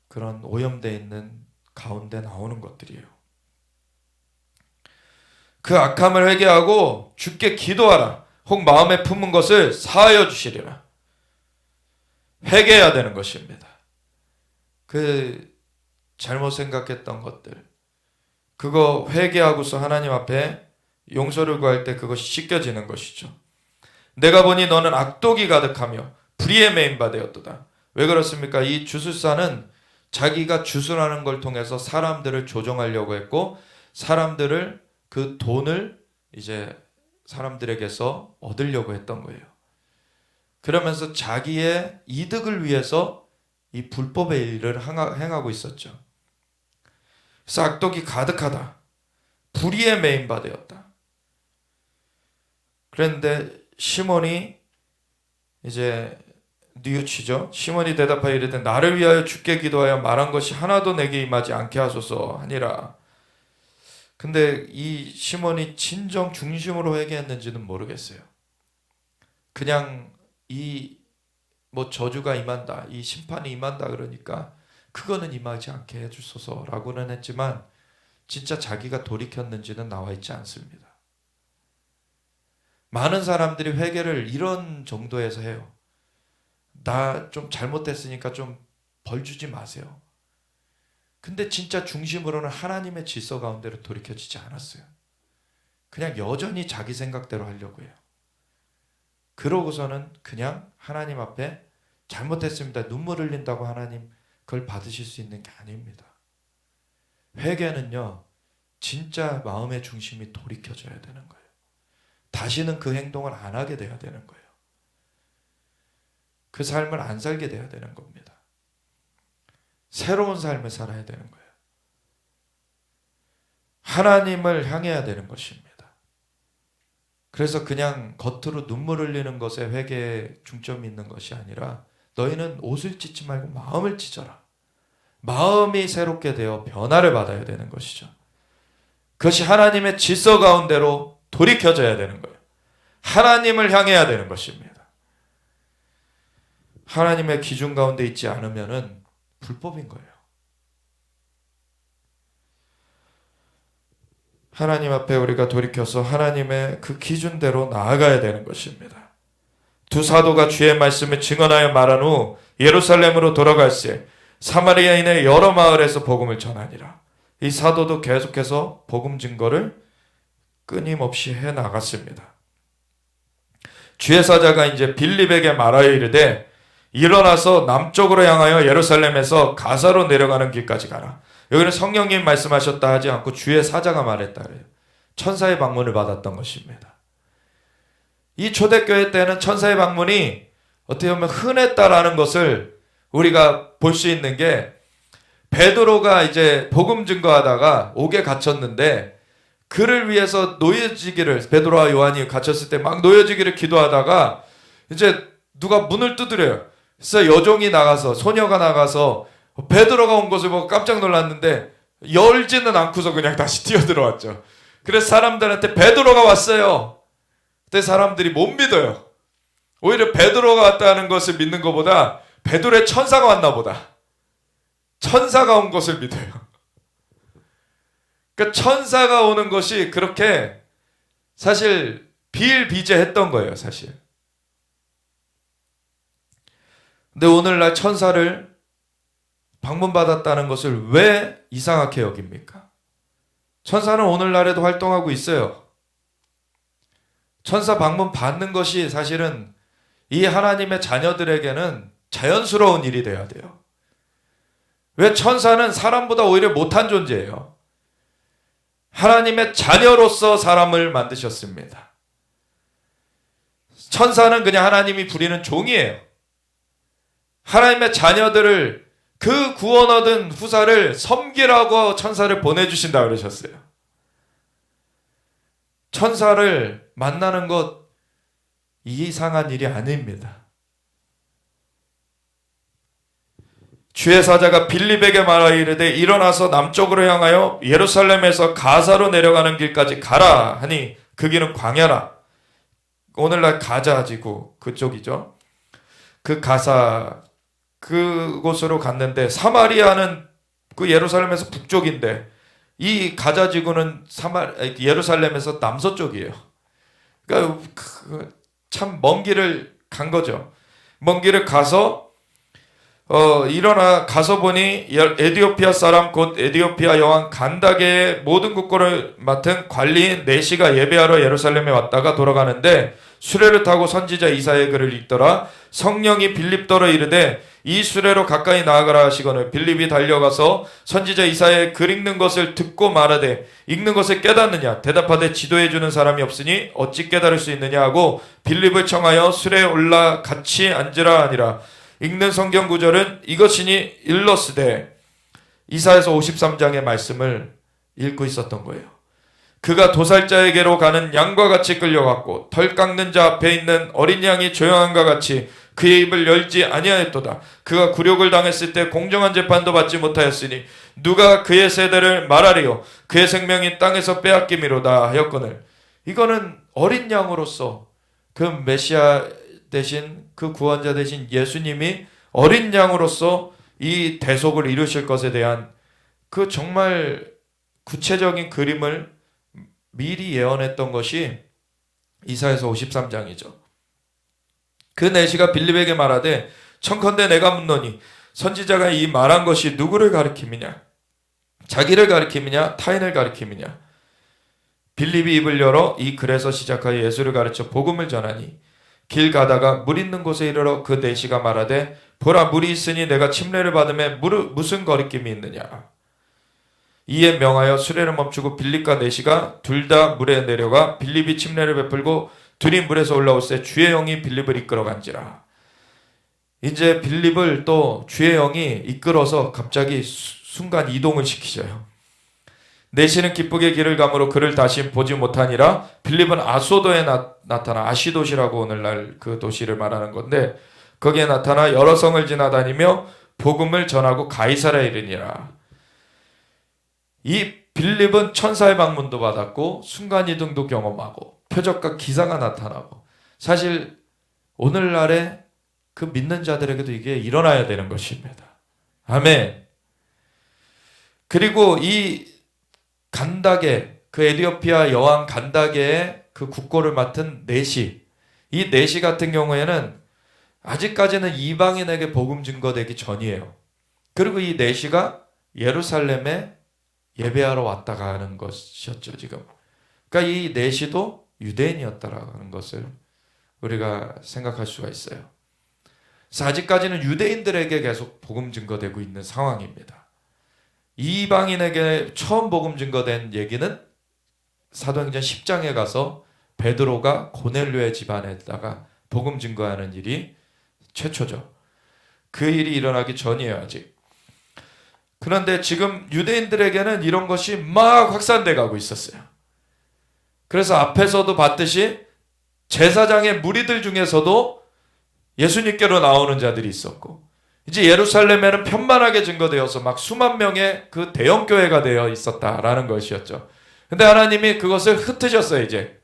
그런 오염되어 있는 가운데 나오는 것들이에요. 그 악함을 회개하고 주께 기도하라. 혹 마음에 품은 것을 사하여 주시리라. 회개해야 되는 것입니다. 그 잘못 생각했던 것들 그거 회개하고서 하나님 앞에 용서를 구할 때 그것이 씻겨지는 것이죠. 내가 보니 너는 악독이 가득하며 불의에 매인 바 되었도다. 왜 그렇습니까? 이 주술사는 자기가 주술하는 걸 통해서 사람들을 조종하려고 했고 사람들을 그 돈을 이제 사람들에게서 얻으려고 했던 거예요. 그러면서 자기의 이득을 위해서 이 불법의 일을 행하고 있었죠. 그래서 악독이 가득하다. 불의에 매인 바 되었다. 그런데 시몬이 이제 뉘우치죠. 시몬이 대답하여 이르되 나를 위하여 주께 기도하여 말한 것이 하나도 내게 임하지 않게 하소서 하니라. 근데 이 시몬이 진정 중심으로 회개했는지는 모르겠어요. 그냥 이 뭐 저주가 임한다, 이 심판이 임한다 그러니까 그거는 임하지 않게 해주소서라고는 했지만 진짜 자기가 돌이켰는지는 나와 있지 않습니다. 많은 사람들이 회개를 이런 정도에서 해요. 나 좀 잘못됐으니까 좀 벌 주지 마세요. 근데 진짜 중심으로는 하나님의 질서 가운데로 돌이켜지지 않았어요. 그냥 여전히 자기 생각대로 하려고 해요. 그러고서는 그냥 하나님 앞에 잘못했습니다, 눈물 흘린다고 하나님 그걸 받으실 수 있는 게 아닙니다. 회개는요, 진짜 마음의 중심이 돌이켜져야 되는 거예요. 다시는 그 행동을 안 하게 돼야 되는 거예요. 그 삶을 안 살게 돼야 되는 겁니다. 새로운 삶을 살아야 되는 거예요. 하나님을 향해야 되는 것입니다. 그래서 그냥 겉으로 눈물 흘리는 것에 회개에 중점이 있는 것이 아니라 너희는 옷을 찢지 말고 마음을 찢어라. 마음이 새롭게 되어 변화를 받아야 되는 것이죠. 그것이 하나님의 질서 가운데로 돌이켜져야 되는 거예요. 하나님을 향해야 되는 것입니다. 하나님의 기준 가운데 있지 않으면은 불법인 거예요. 하나님 앞에 우리가 돌이켜서 하나님의 그 기준대로 나아가야 되는 것입니다. 두 사도가 주의 말씀을 증언하여 말한 후 예루살렘으로 돌아갈새 사마리아인의 여러 마을에서 복음을 전하니라. 이 사도도 계속해서 복음 증거를 끊임없이 해 나갔습니다. 주의 사자가 이제 빌립에게 말하여 이르되 일어나서 남쪽으로 향하여 예루살렘에서 가사로 내려가는 길까지 가라. 여기는 성령님 말씀하셨다 하지 않고 주의 사자가 말했다 그래요. 천사의 방문을 받았던 것입니다. 이 초대교회 때는 천사의 방문이 어떻게 보면 흔했다라는 것을 우리가 볼 수 있는 게, 베드로가 이제 복음 증거하다가 옥에 갇혔는데 그를 위해서 놓여지기를, 베드로와 요한이 갇혔을 때 막 놓여지기를 기도하다가 이제 누가 문을 두드려요. 그래서 여종이 나가서, 소녀가 나가서 베드로가 온 것을 보고 깜짝 놀랐는데 열지는 않고서 그냥 다시 뛰어들어왔죠. 그래서 사람들한테 베드로가 왔어요. 그때 사람들이 못 믿어요. 오히려 베드로가 왔다는 것을 믿는 것보다 베드로의 천사가 왔나 보다, 천사가 온 것을 믿어요. 그러니까 천사가 오는 것이 그렇게 사실 비일비재했던 거예요, 사실. 근데 오늘날 천사를 방문받았다는 것을 왜 이상하게 여깁니까? 천사는 오늘날에도 활동하고 있어요. 천사 방문 받는 것이 사실은 이 하나님의 자녀들에게는 자연스러운 일이 돼야 돼요. 왜? 천사는 사람보다 오히려 못한 존재예요. 하나님의 자녀로서 사람을 만드셨습니다. 천사는 그냥 하나님이 부리는 종이에요. 하나님의 자녀들을, 그 구원 얻은 후사를 섬기라고 천사를 보내주신다 그러셨어요. 천사를 만나는 것 이상한 일이 아닙니다. 주의 사자가 빌립에게 말하여 이르되 일어나서 남쪽으로 향하여 예루살렘에서 가사로 내려가는 길까지 가라 하니 그 길은 광야라. 오늘날 가자 지구 그쪽이죠. 그 가사 그곳으로 갔는데, 사마리아는 그 예루살렘에서 북쪽인데 이 가자 지구는 예루살렘에서 남서쪽이에요. 그러니까 참 먼 길을 간 거죠. 먼 길을 가서 일어나 가서 보니 에디오피아 사람 곧 에디오피아 여왕 간다게의 모든 국고를 맡은 관리인 네시가 예배하러 예루살렘에 왔다가 돌아가는데 수레를 타고 선지자 이사야의 글을 읽더라. 성령이 빌립더러 이르되 이 수레로 가까이 나아가라 하시거늘 빌립이 달려가서 선지자 이사야의 글 읽는 것을 듣고 말하되 읽는 것을 깨닫느냐? 대답하되 지도해주는 사람이 없으니 어찌 깨달을 수 있느냐 하고 빌립을 청하여 수레에 올라 같이 앉으라 하니라. 읽는 성경 구절은 이것이니 일러스되 이사야서 53장의 말씀을 읽고 있었던 거예요. 그가 도살자에게로 가는 양과 같이 끌려갔고 털 깎는 자 앞에 있는 어린 양이 조용함과 같이 그의 입을 열지 아니하였도다. 그가 굴욕을 당했을 때 공정한 재판도 받지 못하였으니 누가 그의 세대를 말하리요? 그의 생명이 땅에서 빼앗김이로다 하였거늘. 이거는 어린 양으로서 그 메시아 대신, 그 구원자 대신 예수님이 어린 양으로서 이 대속을 이루실 것에 대한 그 정말 구체적인 그림을 미리 예언했던 것이 이사야서 53장이죠. 그 내시가 빌립에게 말하되 청컨대 내가 묻노니 선지자가 이 말한 것이 누구를 가리킴이냐? 자기를 가리킴이냐 타인을 가리킴이냐. 빌립이 입을 열어 이 글에서 시작하여 예수를 가르쳐 복음을 전하니 길 가다가 물 있는 곳에 이르러 그 내시가 말하되 보라 물이 있으니 내가 침례를 받음에 무슨 거리낌이 있느냐. 이에 명하여 수레를 멈추고 빌립과 내시가 둘 다 물에 내려가 빌립이 침례를 베풀고 둘이 물에서 올라올세 주의 영이 빌립을 이끌어 간지라. 이제 빌립을 또 주의 영이 이끌어서 갑자기 순간 이동을 시키셔요. 내시는 기쁘게 길을 가므로 그를 다시 보지 못하니라. 빌립은 아소도에 나타나 아시도시라고 오늘날 그 도시를 말하는 건데 거기에 나타나 여러 성을 지나다니며 복음을 전하고 가이사라에 이르니라. 이 빌립은 천사의 방문도 받았고 순간이동도 경험하고 표적과 기사가 나타나고 사실 오늘날의 그 믿는 자들에게도 이게 일어나야 되는 것입니다. 아멘. 그리고 이 간다게 그 에디오피아 여왕 간다게의 그 국고를 맡은 내시, 이 내시 같은 경우에는 아직까지는 이방인에게 복음 증거되기 전이에요. 그리고 이 내시가 예루살렘에 예배하러 왔다가 하는 것이었죠 지금. 그러니까 이 내시도 유대인이었다라는 것을 우리가 생각할 수가 있어요. 그래서 아직까지는 유대인들에게 계속 복음 증거되고 있는 상황입니다. 이방인에게 처음 복음 증거된 얘기는 사도행전 10장에 가서 베드로가 고넬료의 집안에다가 복음 증거하는 일이 최초죠. 그 일이 일어나기 전이에요 아직. 그런데 지금 유대인들에게는 이런 것이 막 확산돼 가고 있었어요. 그래서 앞에서도 봤듯이 제사장의 무리들 중에서도 예수님께로 나오는 자들이 있었고 이제 예루살렘에는 편만하게 증거되어서 막 수만 명의 그 대형 교회가 되어 있었다라는 것이었죠. 근데 하나님이 그것을 흩으셨어요. 이제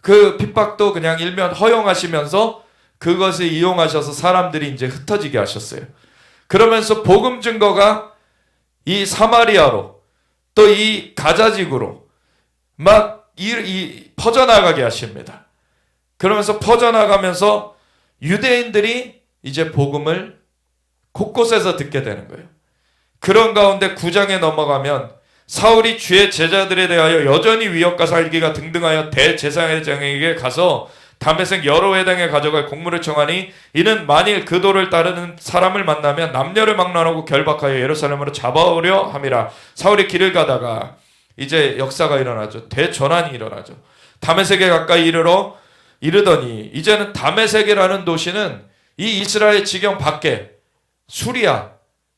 그 핍박도 그냥 일면 허용하시면서 그것을 이용하셔서 사람들이 이제 흩어지게 하셨어요. 그러면서 복음 증거가 이 사마리아로 또 이 가자지구로 막 퍼져나가게 하십니다. 그러면서 퍼져나가면서 유대인들이 이제 복음을 곳곳에서 듣게 되는 거예요. 그런 가운데 9장에 넘어가면 사울이 주의 제자들에 대하여 여전히 위협과 살기가 등등하여 대제사장에게 가서 다메섹 여러 회당에 가져갈 공물을 청하니 이는 만일 그 도를 따르는 사람을 만나면 남녀를 막론하고 결박하여 예루살렘으로 잡아오려 함이라. 사울이 길을 가다가 이제 역사가 일어나죠. 대전환이 일어나죠. 다메섹에 가까이 이르더니 이제는 다메섹이라는 도시는 이 이스라엘 지경 밖에 수리아,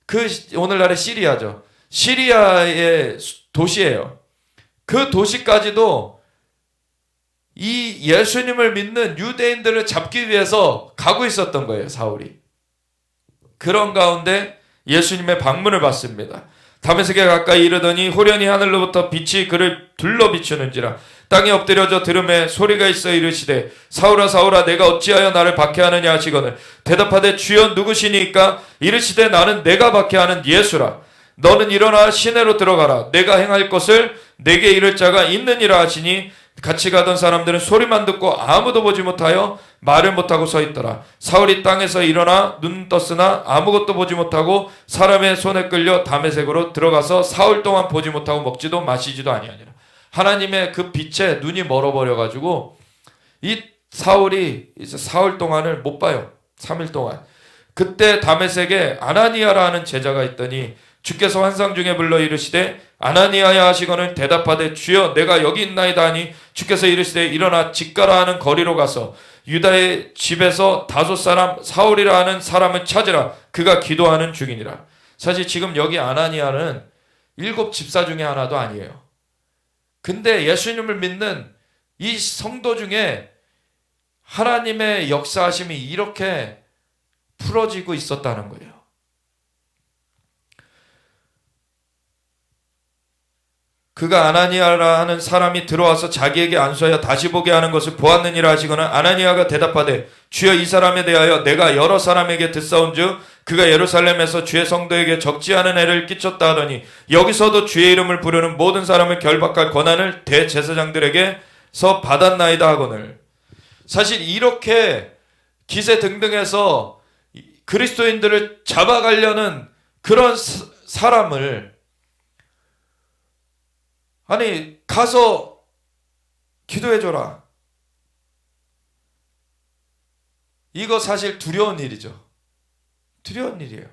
그 오늘날의 시리아죠. 시리아의 도시예요. 그 도시까지도 이 예수님을 믿는 유대인들을 잡기 위해서 가고 있었던 거예요, 사울이. 그런 가운데 예수님의 방문을 받습니다. 다메섹에 가까이 이르더니 호련히 하늘로부터 빛이 그를 둘러 비추는지라. 땅에 엎드려져 들음에 소리가 있어 이르시되 사울아 사울아 내가 어찌하여 나를 박해하느냐 하시거늘 대답하되 주여 누구시니까 이르시되 나는 내가 박해하는 예수라. 너는 일어나 시내로 들어가라. 내가 행할 것을 내게 이를 자가 있느니라 하시니 같이 가던 사람들은 소리만 듣고 아무도 보지 못하여 말을 못하고 서 있더라. 사울이 땅에서 일어나 눈 떴으나 아무것도 보지 못하고 사람의 손에 끌려 다메섹으로 들어가서 사흘 동안 보지 못하고 먹지도 마시지도 아니하니라. 하나님의 그 빛에 눈이 멀어버려가지고 이 사울이 이제 사흘 동안을 못 봐요. 3일 동안. 그때 다메섹에 아나니아라는 제자가 있더니 주께서 환상 중에 불러 이르시되 아나니아야 하시거늘 대답하되 주여 내가 여기 있나이다 하니 주께서 이르시되 일어나 집가라 하는 거리로 가서 유다의 집에서 다섯 사람 사울이라 하는 사람을 찾으라. 그가 기도하는 중이니라. 사실 지금 여기 아나니아는 7 집사 중에 하나도 아니에요. 근데 예수님을 믿는 이 성도 중에 하나님의 역사하심이 이렇게 풀어지고 있었다는 거예요. 그가 아나니아라 하는 사람이 들어와서 자기에게 안수하여 다시 보게 하는 것을 보았느니라 하시거나 아나니아가 대답하되 주여 이 사람에 대하여 내가 여러 사람에게 듣사온즉 그가 예루살렘에서 주의 성도에게 적지 않은 애를 끼쳤다 하더니 여기서도 주의 이름을 부르는 모든 사람을 결박할 권한을 대제사장들에게서 받았나이다 하거늘. 사실 이렇게 기세 등등해서 그리스도인들을 잡아가려는 그런 사람을 아니 가서 기도해줘라. 이거 사실 두려운 일이죠. 두려운 일이에요.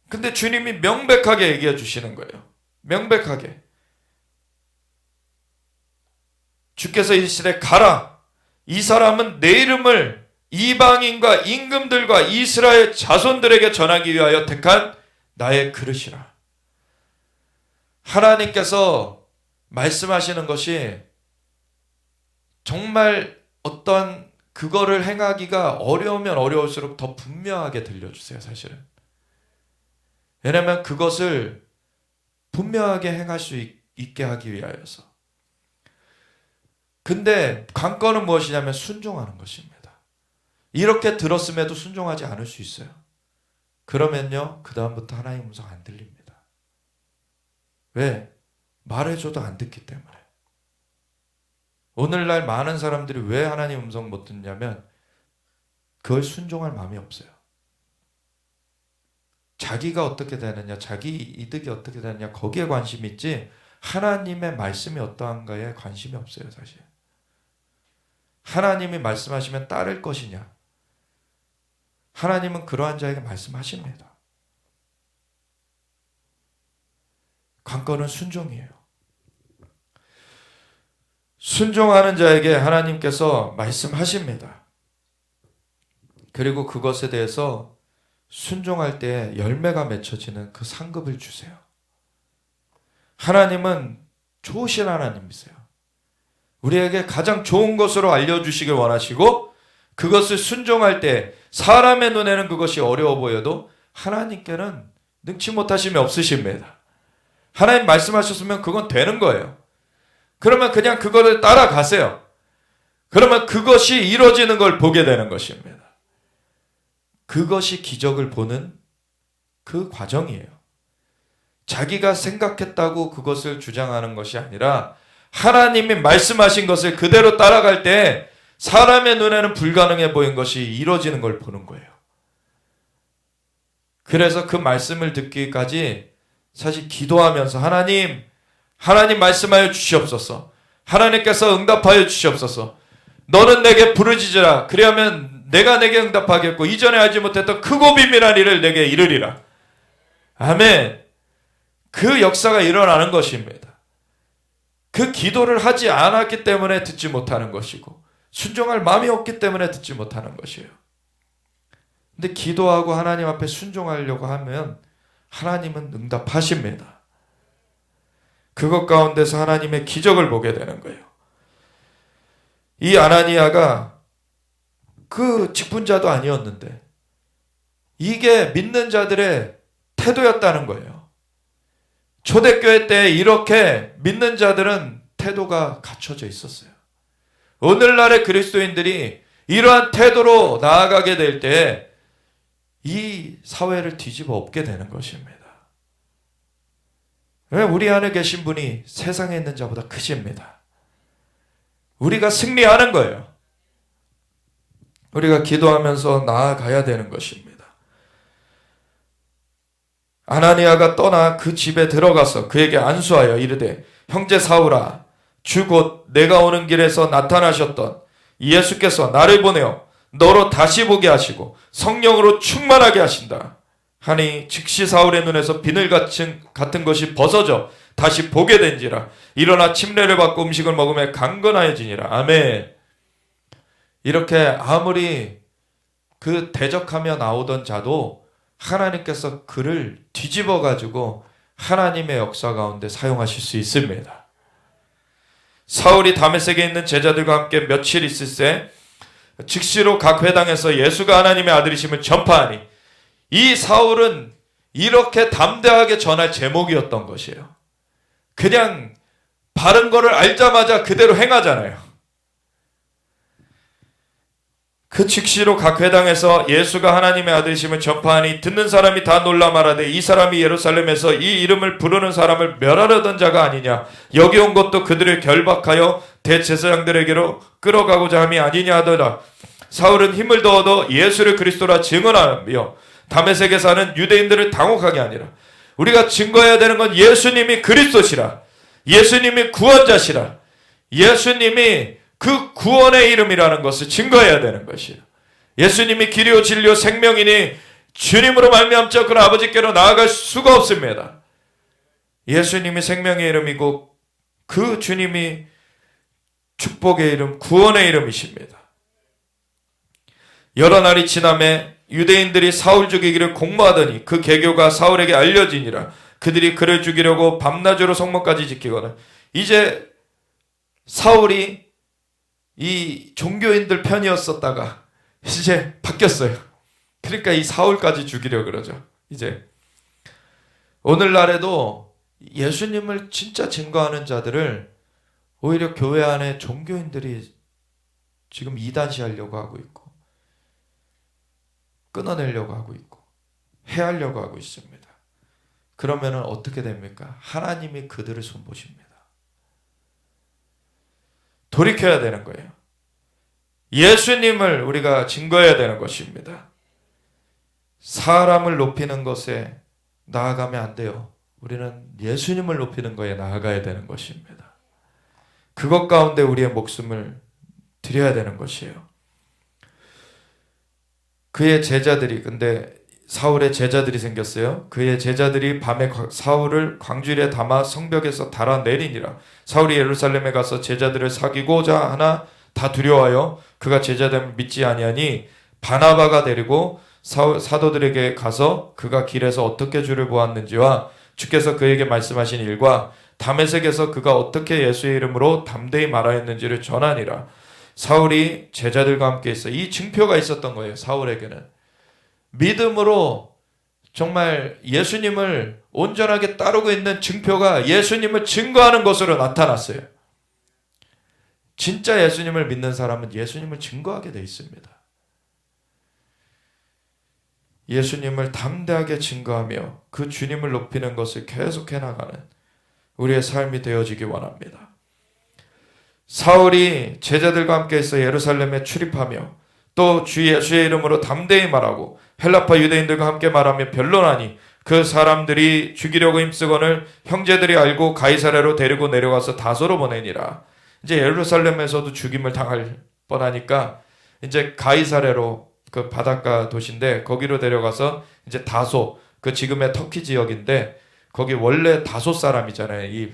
근데 주님이 명백하게 얘기해 주시는 거예요. 명백하게. 주께서 이르시되 가라. 이 사람은 내 이름을 이방인과 임금들과 이스라엘 자손들에게 전하기 위하여 택한 나의 그릇이라. 하나님께서 말씀하시는 것이 정말 어떤 그거를 행하기가 어려우면 어려울수록 더 분명하게 들려주세요. 사실은. 왜냐하면 그것을 분명하게 행할 수 있게 하기 위하여서. 근데 관건은 무엇이냐면 순종하는 것입니다. 이렇게 들었음에도 순종하지 않을 수 있어요. 그러면요, 그 다음부터 하나님 음성 안 들립니다. 왜? 말해줘도 안 듣기 때문에. 오늘날 많은 사람들이 왜 하나님 음성 못 듣냐면 그걸 순종할 마음이 없어요. 자기가 어떻게 되느냐, 자기 이득이 어떻게 되느냐, 거기에 관심이 있지 하나님의 말씀이 어떠한가에 관심이 없어요. 사실. 하나님이 말씀하시면 따를 것이냐, 하나님은 그러한 자에게 말씀하십니다. 관건은 순종이에요. 순종하는 자에게 하나님께서 말씀하십니다. 그리고 그것에 대해서 순종할 때 열매가 맺혀지는 그 상급을 주세요. 하나님은 좋으신 하나님이세요. 우리에게 가장 좋은 것으로 알려주시길 원하시고 그것을 순종할 때 사람의 눈에는 그것이 어려워 보여도 하나님께는 능치 못하심이 없으십니다. 하나님 말씀하셨으면 그건 되는 거예요. 그러면 그냥 그거를 따라가세요. 그러면 그것이 이루어지는 걸 보게 되는 것입니다. 그것이 기적을 보는 그 과정이에요. 자기가 생각했다고 그것을 주장하는 것이 아니라 하나님이 말씀하신 것을 그대로 따라갈 때 사람의 눈에는 불가능해 보인 것이 이루어지는 걸 보는 거예요. 그래서 그 말씀을 듣기까지 사실 기도하면서 하나님 말씀하여 주시옵소서. 하나님께서 응답하여 주시옵소서. 너는 내게 부르짖으라. 그리하면 내가 내게 응답하겠고 이전에 알지 못했던 크고 비밀한 일을 내게 이르리라. 아멘. 그 역사가 일어나는 것입니다. 그 기도를 하지 않았기 때문에 듣지 못하는 것이고 순종할 마음이 없기 때문에 듣지 못하는 것이에요. 근데 기도하고 하나님 앞에 순종하려고 하면 하나님은 응답하십니다. 그것 가운데서 하나님의 기적을 보게 되는 거예요. 이 아나니아가 그 직분자도 아니었는데 이게 믿는 자들의 태도였다는 거예요. 초대교회 때 이렇게 믿는 자들은 태도가 갖춰져 있었어요. 오늘날의 그리스도인들이 이러한 태도로 나아가게 될 때 이 사회를 뒤집어 엎게 되는 것입니다. 왜? 우리 안에 계신 분이 세상에 있는 자보다 크십니다. 우리가 승리하는 거예요. 우리가 기도하면서 나아가야 되는 것입니다. 아나니아가 떠나 그 집에 들어가서 그에게 안수하여 이르되 형제 사울아 주 곧 내가 오는 길에서 나타나셨던 예수께서 나를 보내어 너로 다시 보게 하시고 성령으로 충만하게 하신다 하니 즉시 사울의 눈에서 비늘 같은 것이 벗어져 다시 보게 된지라. 일어나 침례를 받고 음식을 먹으며 강건하여지니라. 아멘. 이렇게 아무리 그 대적하며 나오던 자도 하나님께서 그를 뒤집어 가지고 하나님의 역사 가운데 사용하실 수 있습니다. 사울이 다메섹에 있는 제자들과 함께 며칠 있을새 즉시로 각 회당에서 예수가 하나님의 아들이심을 전파하니 이 사울은 이렇게 담대하게 전할 제목이었던 것이에요. 그냥 바른 거를 알자마자 그대로 행하잖아요. 그 즉시로 각 회당에서 예수가 하나님의 아들이심을 전파하니 듣는 사람이 다 놀라 말하되 이 사람이 예루살렘에서 이 이름을 부르는 사람을 멸하려던 자가 아니냐. 여기 온 것도 그들을 결박하여 대제사장들에게로 끌어가고자 함이 아니냐 하더라. 사울은 힘을 더 얻어 예수를 그리스도라 증언하며 다메섹에 사는 유대인들을 당혹하게 하니라. 우리가 증거해야 되는 건 예수님이 그리스도시라. 예수님이 구원자시라. 예수님이 그 구원의 이름이라는 것을 증거해야 되는 것이에요. 예수님이 길이요 진리요 생명이니 주님으로 말미암자 그는 아버지께로 나아갈 수가 없습니다. 예수님이 생명의 이름이고 그 주님이 축복의 이름, 구원의 이름이십니다. 여러 날이 지남에 유대인들이 사울 죽이기를 공모하더니 그 계교가 사울에게 알려지니라. 그들이 그를 죽이려고 밤낮으로 성문까지 지키거든. 이제 사울이 이 종교인들 편이었었다가 이제 바뀌었어요. 그러니까 이 사울까지 죽이려고 그러죠. 이제 오늘날에도 예수님을 진짜 증거하는 자들을 오히려 교회 안에 종교인들이 지금 이단시하려고 하고 있고 끊어내려고 하고 있고 해하려고 하고 있습니다. 그러면 어떻게 됩니까? 하나님이 그들을 손보십니다. 돌이켜야 되는 거예요. 예수님을 우리가 증거해야 되는 것입니다. 사람을 높이는 것에 나아가면 안 돼요. 우리는 예수님을 높이는 것에 나아가야 되는 것입니다. 그것 가운데 우리의 목숨을 드려야 되는 것이에요. 그의 제자들이, 근데 사울의 제자들이 생겼어요. 그의 제자들이 밤에 사울을 광주리에 담아 성벽에서 달아내리니라. 사울이 예루살렘에 가서 제자들을 사귀고자 하나 다 두려워하여 그가 제자됨을 믿지 아니하니 바나바가 데리고 사도들에게 가서 그가 길에서 어떻게 주를 보았는지와 주께서 그에게 말씀하신 일과 다메섹에서 그가 어떻게 예수의 이름으로 담대히 말하였는지를 전하니라. 사울이 제자들과 함께 있어. 이 증표가 있었던 거예요. 사울에게는 믿음으로 정말 예수님을 온전하게 따르고 있는 증표가 예수님을 증거하는 것으로 나타났어요. 진짜 예수님을 믿는 사람은 예수님을 증거하게 되어 있습니다. 예수님을 담대하게 증거하며 그 주님을 높이는 것을 계속해 나가는 우리의 삶이 되어지기 원합니다. 사울이 제자들과 함께 있어 예루살렘에 출입하며 또 주 예수의 이름으로 담대히 말하고 헬라파 유대인들과 함께 말하며 변론하니 그 사람들이 죽이려고 힘쓰거늘 형제들이 알고 가이사랴로 데리고 내려가서 다소로 보내니라. 이제 예루살렘에서도 죽임을 당할 뻔하니까 이제 가이사랴로, 그 바닷가 도시인데 거기로 데려가서 이제 다소, 그 지금의 터키 지역인데 거기 원래 다소 사람이잖아요. 이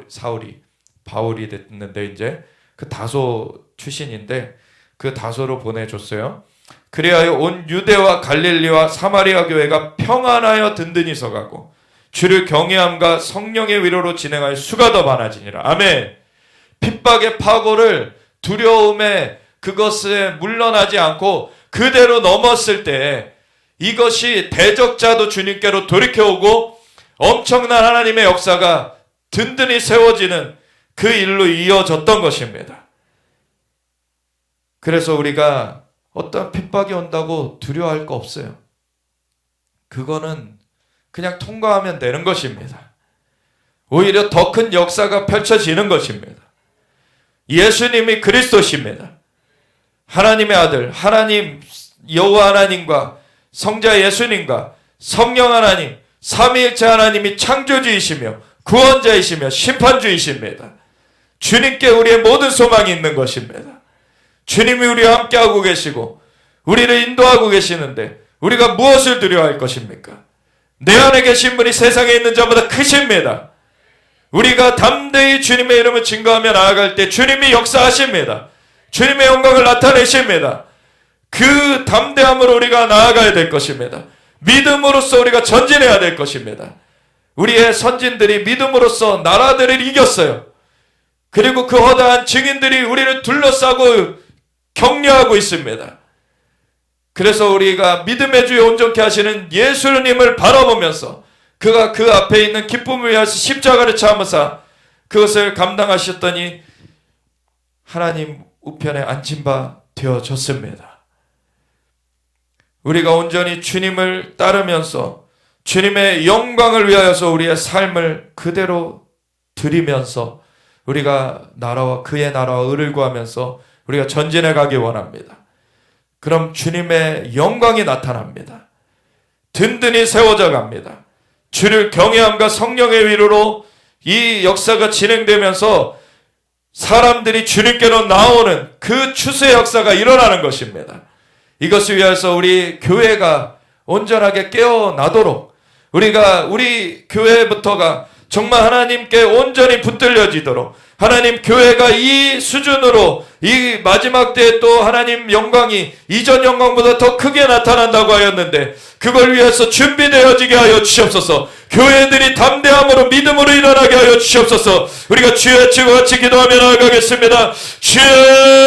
사울이 바울이 됐는데 이제 그 다소 출신인데 그 다소로 보내줬어요. 그리하여 온 유대와 갈릴리와 사마리아 교회가 평안하여 든든히 서가고 주를 경외함과 성령의 위로로 진행하여 수가 더 많아지니라. 아멘. 핍박의 파고를 두려움에 그것에 물러나지 않고 그대로 넘었을 때 이것이 대적자도 주님께로 돌이켜오고 엄청난 하나님의 역사가 든든히 세워지는 그 일로 이어졌던 것입니다. 그래서 우리가 어떤 핍박이 온다고 두려워할 거 없어요. 그거는 그냥 통과하면 되는 것입니다. 오히려 더 큰 역사가 펼쳐지는 것입니다. 예수님이 그리스도십니다. 하나님의 아들, 하나님 여호와 하나님과 성자 예수님과 성령 하나님, 삼위일체 하나님이 창조주이시며 구원자이시며 심판주이십니다. 주님께 우리의 모든 소망이 있는 것입니다. 주님이 우리와 함께하고 계시고 우리를 인도하고 계시는데 우리가 무엇을 두려워할 것입니까? 내 안에 계신 분이 세상에 있는 자보다 크십니다. 우리가 담대히 주님의 이름을 증거하며 나아갈 때 주님이 역사하십니다. 주님의 영광을 나타내십니다. 그 담대함으로 우리가 나아가야 될 것입니다. 믿음으로써 우리가 전진해야 될 것입니다. 우리의 선진들이 믿음으로써 나라들을 이겼어요. 그리고 그 허다한 증인들이 우리를 둘러싸고 격려하고 있습니다. 그래서 우리가 믿음의 주에 온전케 하시는 예수님을 바라보면서 그가 그 앞에 있는 기쁨을 위하여 십자가를 참으사 그것을 감당하셨더니 하나님 우편에 앉힌 바 되어졌습니다. 우리가 온전히 주님을 따르면서 주님의 영광을 위하여서 우리의 삶을 그대로 드리면서 우리가 나라와 그의 나라와 의를 구하면서 우리가 전진해 가기 원합니다. 그럼 주님의 영광이 나타납니다. 든든히 세워져 갑니다. 주를 경외함과 성령의 위로로 이 역사가 진행되면서 사람들이 주님께로 나오는 그 추수의 역사가 일어나는 것입니다. 이것을 위해서 우리 교회가 온전하게 깨어나도록 우리 교회부터가 정말 하나님께 온전히 붙들려지도록 하나님 교회가 이 수준으로 이 마지막 때에 또 하나님 영광이 이전 영광보다 더 크게 나타난다고 하였는데 그걸 위해서 준비되어지게 하여 주시옵소서. 교회들이 담대함으로 믿음으로 일어나게 하여 주시옵소서. 우리가 주의 치고 같이 기도하며 나아가겠습니다. 주의